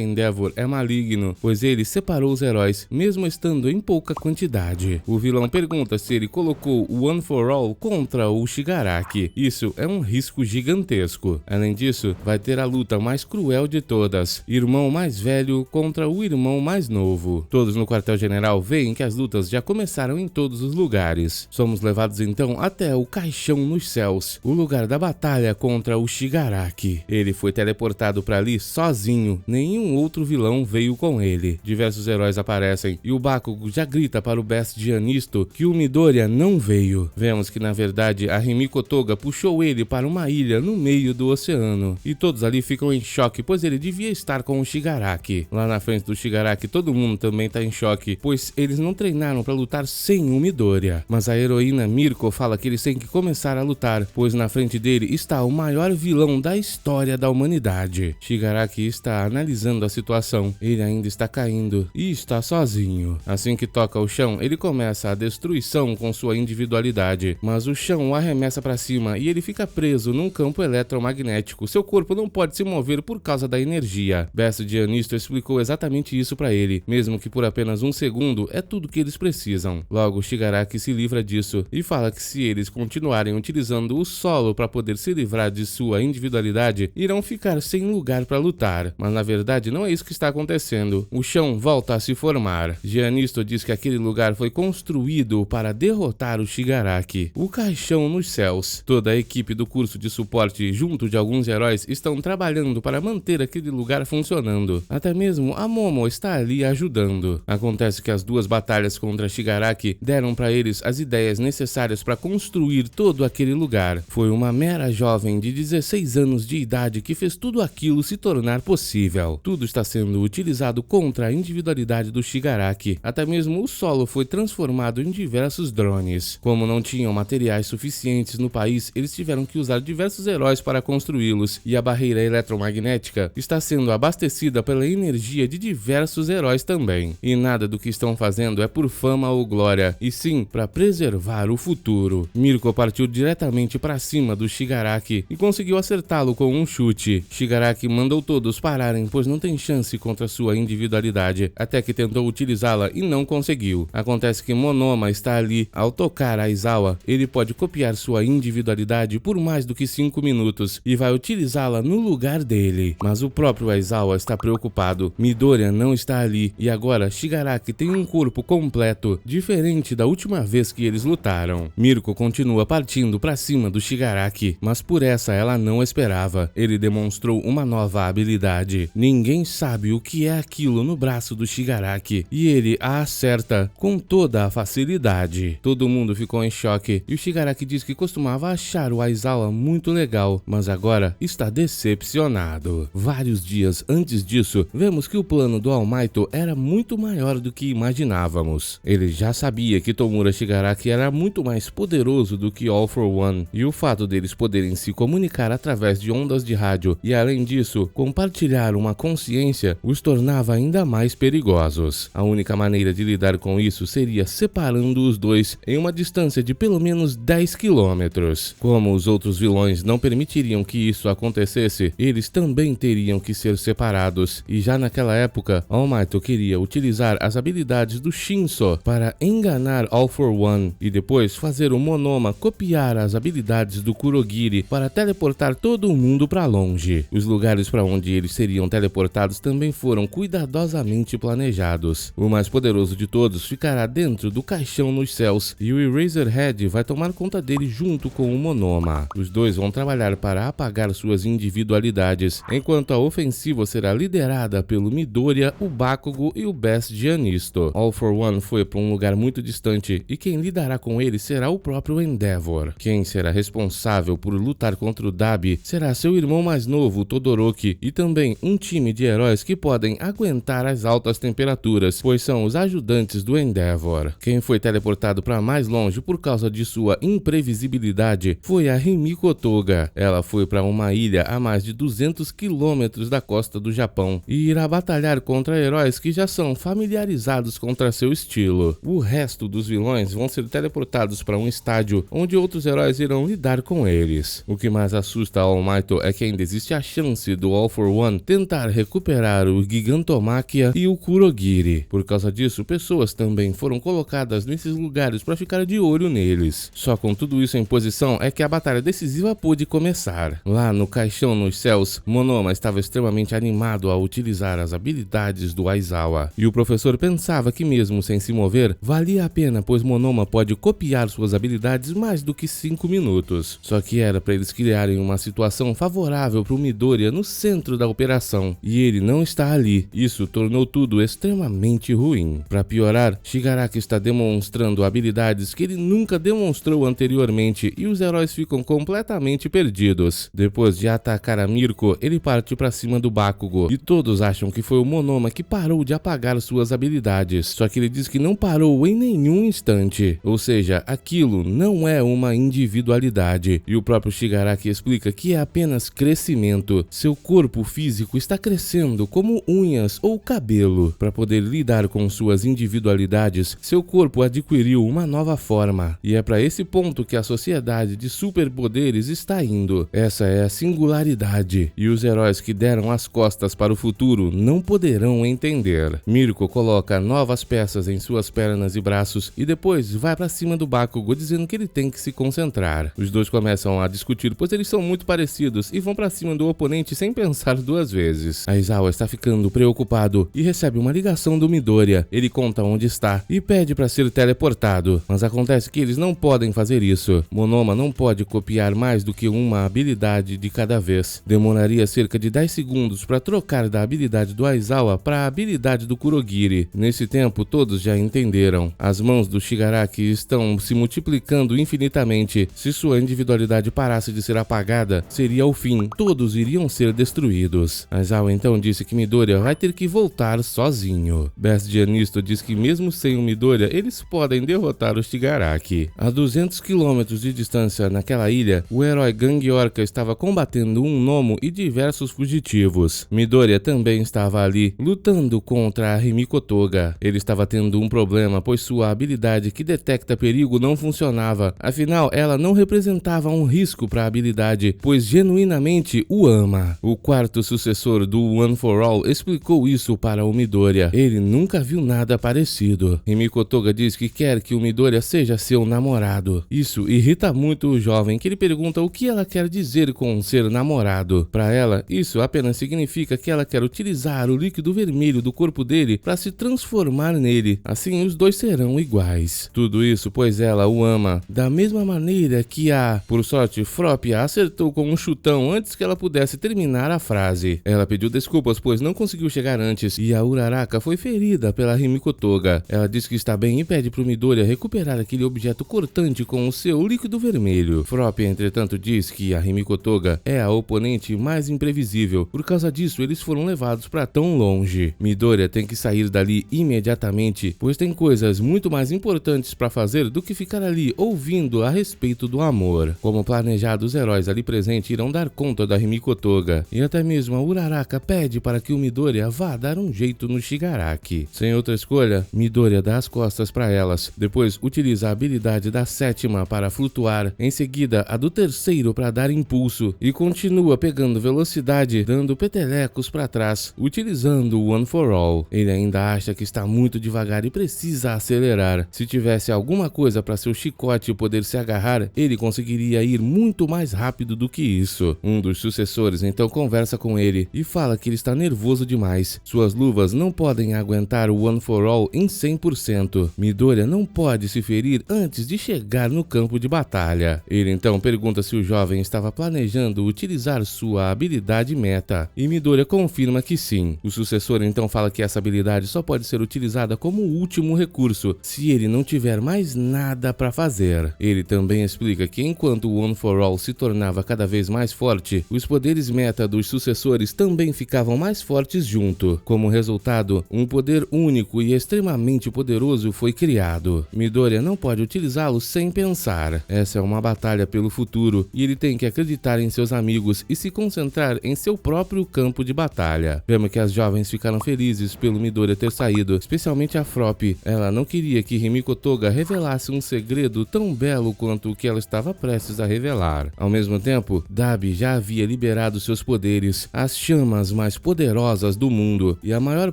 Speaker 1: Endeavor é maligno, pois ele separou os heróis, mesmo estando em pouca quantidade. O vilão pergunta se ele colocou o One for All contra o Shigaraki. Isso é um risco gigantesco. Além disso, vai ter a luta mais cruel de todas, irmão mais velho contra o irmão mais novo. Todos no quartel-general veem que as lutas já começaram em todos os lugares. Somos levados então até o Caixão nos Céus, o lugar da batalha contra o Shigaraki. Ele foi teleportado para ali sozinho, nenhum outro vilão veio com ele. Diversos heróis aparecem e o Bakugo já grita para o Best Gianisto que o Midoriya não veio. Vemos que na verdade a Himiko Toga puxou ele para uma ilha no meio do oceano e todos ali ficam em choque, pois ele devia estar com o Shigaraki. Lá na frente do Shigaraki todo mundo também está em choque, pois eles não treinaram para lutar sem o Midoriya. Mas a heroína Mirko fala que eles têm que começar a lutar, pois na frente dele está o maior vilão da história da humanidade. Shigaraki está analisando a situação, ele ainda está caindo e está sozinho. Assim que toca o chão, ele começa a destruição com sua individualidade, mas o chão o arremessa para cima e ele fica preso num campo eletromagnético. Seu corpo não pode se mover por causa da energia. Best Gianisto explicou exatamente isso para ele, mesmo que por apenas um segundo é tudo que eles precisam. Logo, Shigaraki se livra disso e fala que se eles continuarem utilizando o solo para poder se livrar de sua individualidade, irão ficar sem lugar para lutar. Mas na verdade não é isso que está acontecendo. O chão volta a se formar. Gianisto diz que aquele lugar foi construído para derrotar o Shigaraki. O Caixão nos Céus. Toda a equipe do curso de suporte, junto de alguns heróis, estão trabalhando para manter aquele lugar funcionando. Até mesmo a Momo está ali ajudando. Acontece que as duas batalhas contra Shigaraki deram para eles as ideias necessárias para construir todo aquele lugar. Foi uma mera jovem de 16 anos de idade que fez tudo aquilo se tornar possível. Tudo está sendo utilizado contra a individualidade do Shigaraki. Até mesmo o solo foi transformado em diversos drones. Como não tinham materiais suficientes no país, eles tiveram que usar diversos heróis para construí-los, e a barreira eletromagnética está sendo abastecida pela energia de diversos heróis também. E nada do que estão fazendo é por fama ou glória, e sim para preservar o futuro. Mirko partiu diretamente para cima do Shigaraki e conseguiu acertá-lo com um chute. Shigaraki mandou todos pararem, pois não tem chance contra sua individualidade, até que tentou utilizá-la e não conseguiu. Acontece que Monoma está ali. Ao tocar Aizawa, ele pode copiar sua individualidade por mais do que 5 minutos e vai utilizá-la no lugar dele. Mas o próprio Aizawa está preocupado. Midoriya não está ali e agora Shigaraki tem um corpo completo, diferente da última vez que eles lutaram. Mirko continua partindo para cima do Shigaraki, mas por essa ela não esperava. Ele demonstrou uma nova habilidade. Ninguém sabe o que é aquilo no braço do Shigaraki e ele a acerta com toda a facilidade. Todo mundo ficou em choque e o Shigaraki diz que costumava achar o Aizawa muito legal, mas agora está decepcionado. Vários dias antes disso, vemos que o plano do All Might era muito maior do que imaginávamos. Ele já sabia que Tomura Shigaraki era muito mais poderoso do que All for One, e o fato deles poderem se comunicar através de ondas de rádio e, além disso, compartilhar uma consciência os tornava ainda mais perigosos. A única maneira de lidar com isso seria separando os dois em uma distância de pelo menos 10 quilômetros. Como os outros vilões não permitiriam que isso acontecesse, eles também teriam que ser separados, e já naquela época, All Might queria utilizar as habilidades do Shinso para enganar All for One e depois fazer o Monoma copiar as habilidades do Kurogiri para teleportar todo mundo para longe. Os lugares para onde eles seriam teleportados também foram cuidadosamente planejados. O mais poderoso de todos ficará dentro do Caixão nos Céus e o Eraserhead vai tomar conta dele junto com o Monoma. Os dois vão trabalhar para apagar suas individualidades, enquanto a ofensiva será liderada pelo Midoriya, o Bakugo e o Best Gianisto. All for One foi para um lugar muito distante e quem lidará com ele será o próprio Endeavor. Quem será responsável por lutar contra o Dabi será seu irmão mais novo, Todoroki, e também um time de heróis que podem aguentar as altas temperaturas, pois são os ajudantes do Endeavor. Quem foi teleportado para mais longe por causa de sua imprevisibilidade foi a Himiko Toga. Ela foi para uma ilha a mais de 200 quilômetros da costa do Japão e irá batalhar contra heróis que já são familiarizados contra seu estilo. O resto dos vilões vão ser teleportados para um estádio onde outros heróis irão lidar com eles. O que mais assusta All Might é que ainda existe a chance do All for One tentar recuperar o Gigantomachia e o Kurogiri. Por causa disso, pessoas também foram colocadas nesses lugares para ficar de olho neles. Só com tudo isso em posição é que a batalha decisiva pôde começar. Lá no caixão nos céus, Monoma estava extremamente animado a utilizar as habilidades do Aizawa. E o professor pensava que mesmo sem se mover, valia a pena, pois Monoma pode copiar suas habilidades mais do que 5 minutos. Só que era para eles criarem uma situação favorável para o Midoriya no centro da operação. E ele não está ali. Isso tornou tudo extremamente ruim. Para piorar, Shigaraki está demonstrando habilidades que ele nunca demonstrou anteriormente e os heróis ficam completamente perdidos. Depois de atacar a Mirko, ele parte para cima do Bakugo e todos acham que foi o Monoma que parou de apagar suas habilidades. Só que ele diz que não parou em nenhum instante. Ou seja, aquilo não é uma individualidade. E o próprio Shigaraki explica que é apenas crescimento. Seu corpo físico está crescendo como unhas ou cabelo. Para poder lidar com suas individualidades, seu corpo adquiriu uma nova forma. E é para esse ponto que a sociedade de superpoderes está indo. Essa é a singularidade. E os heróis que deram as costas para o futuro não poderão entender. Mirko coloca novas peças em suas pernas e braços e depois vai para cima do Bakugo dizendo que ele tem que se concentrar. Os dois começam a discutir, pois eles são muito parecidos e vão para cima do oponente sem pensar duas vezes. Aizawa está ficando preocupado e recebe uma ligação do Midoriya. Ele conta onde está e pede para ser teleportado, mas acontece que eles não podem fazer isso. Monoma não pode copiar mais do que uma habilidade de cada vez. Demoraria cerca de 10 segundos para trocar da habilidade do Aizawa para a habilidade do Kurogiri. Nesse tempo, todos já entenderam. As mãos do Shigaraki estão se multiplicando infinitamente. Se sua individualidade parasse de ser apagada, seria o fim. Todos iriam ser destruídos. Aizawa então disse que Midoriya vai ter que voltar sozinho. Best Gianisto diz que mesmo sem o Midoriya, eles podem derrotar o Shigaraki. A 200 km de distância naquela ilha, o herói Gang Orca estava combatendo um gnomo e diversos fugitivos. Midoriya também estava ali, lutando contra a Himiko Toga. Ele estava tendo um problema, pois sua habilidade que detecta perigo não funcionava. Afinal, ela não representava um risco para a habilidade, pois genuinamente o ama. O quarto sucessor do One for All explicou isso para o Midoriya. Ele nunca viu nada parecido. Himiko Toga diz que quer que o Midoriya seja seu namorado. Isso irrita muito o jovem, que ele pergunta o que ela quer dizer com ser namorado. Para ela, isso apenas significa que ela quer utilizar o líquido vermelho do corpo dele para se transformar nele. Assim, os dois serão iguais. Tudo isso pois ela o ama, da mesma maneira que por sorte, Frópia acertou com um chutão antes que ela pudesse terminar a frase. Ela pediu desculpas, pois não conseguiu chegar antes, e a Uraraka foi ferida pela Himiko Toga. Ela diz que está bem e pede pro Midoriya recuperar aquele objeto cortante com o seu líquido vermelho. Frópia, entretanto, diz que a Himiko Toga é a oponente mais imprevisível. Por causa disso, eles foram levados para tão longe. Midoriya tem que sair dali imediatamente, pois tem coisas muito mais importantes para fazer do que ficar ali ouvindo a respeito do amor. Como planejado, os heróis ali presentes irão dar conta da Himiko Toga, e até mesmo a Uraraka pede para que o Midoriya vá dar um jeito no Shigaraki. Sem outra escolha, Midoriya dá as costas para elas, depois utiliza a habilidade da sétima para flutuar, em seguida a do terceiro para dar impulso, e continua pegando velocidade, dando petelecos para trás, utilizando o One for All. Ele ainda acha que está muito devagar e precisa acelerar. Se tivesse alguma coisa para seu chicote poder se agarrar, ele conseguiria ir muito mais rápido do que isso. Um dos sucessores então conversa com ele e fala que ele está nervoso demais. Suas luvas não podem aguentar o One for All em 100%. Midoriya não pode se ferir antes de chegar no campo de batalha. Ele então pergunta se o jovem estava planejando utilizar sua habilidade meta, e Midoriya confirma que sim. O sucessor então fala que essa habilidade só pode ser utilizada como último recurso, se ele não tiver mais nada para fazer. Ele também explica que enquanto o One for All se tornava cada vez mais forte, os poderes meta dos sucessores também ficavam mais fortes junto. Como resultado, um poder único e extremamente poderoso foi criado. Midoriya não pode utilizá-lo sem pensar. Essa é uma batalha pelo futuro, e ele tem que acreditar em seus amigos e se concentrar em seu próprio campo de batalha. Vemos que as jovens ficaram felizes pelo pelo Midoriya ter saído, especialmente a Frop. Ela não queria que Himiko Toga revelasse um segredo tão belo quanto o que ela estava prestes a revelar. Ao mesmo tempo, Dabi já havia liberado seus poderes, as chamas mais poderosas do mundo, e a maior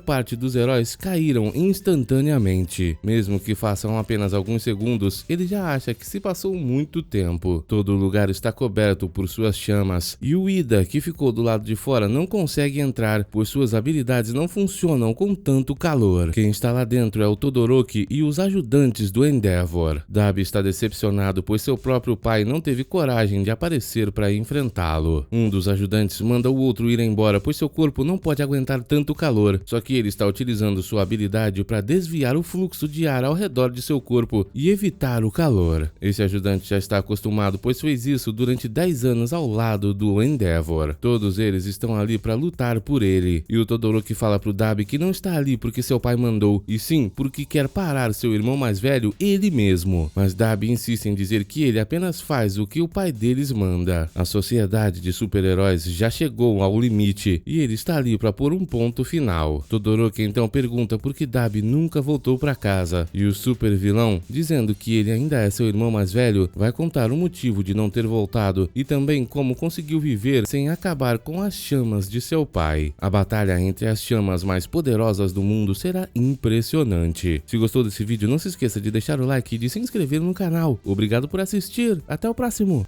Speaker 1: parte dos heróis caíram instantaneamente. Mesmo que façam apenas alguns segundos, ele já acha que se passou muito tempo. Todo o lugar está coberto por suas chamas, e o Ida, que ficou do lado de fora, não consegue entrar, pois suas habilidades não funcionam com tanto calor. Quem está lá dentro é o Todoroki e os ajudantes do Endeavor. Dabi está decepcionado, pois seu próprio pai não teve coragem de aparecer para enfrentá-lo. Um dos ajudantes manda o outro ir embora, pois seu corpo não pode aguentar tanto calor, só que ele está utilizando sua habilidade para desviar o fluxo de ar ao redor de seu corpo e evitar o calor. Esse ajudante já está acostumado, pois fez isso durante 10 anos ao lado do Endeavor. Todos eles estão ali para lutar por ele, e o Todoroki fala pro Dabi que não está ali porque seu pai mandou, e sim porque quer parar seu irmão mais velho ele mesmo. Mas Dabi insiste em dizer que ele apenas faz o que o pai deles manda. A sociedade de super-heróis já chegou ao limite, e ele está ali para pôr um ponto final. Todoroki então pergunta por que Dabi nunca voltou para casa, e o super vilão, dizendo que ele ainda é seu irmão mais velho, vai contar o motivo de não ter voltado e também como conseguiu viver sem acabar com as chamas de seu pai. A batalha entre as chamas mais poderosas do mundo será impressionante. Se gostou desse vídeo, não se esqueça de deixar o like e de se inscrever no canal. Obrigado por assistir, até o próximo!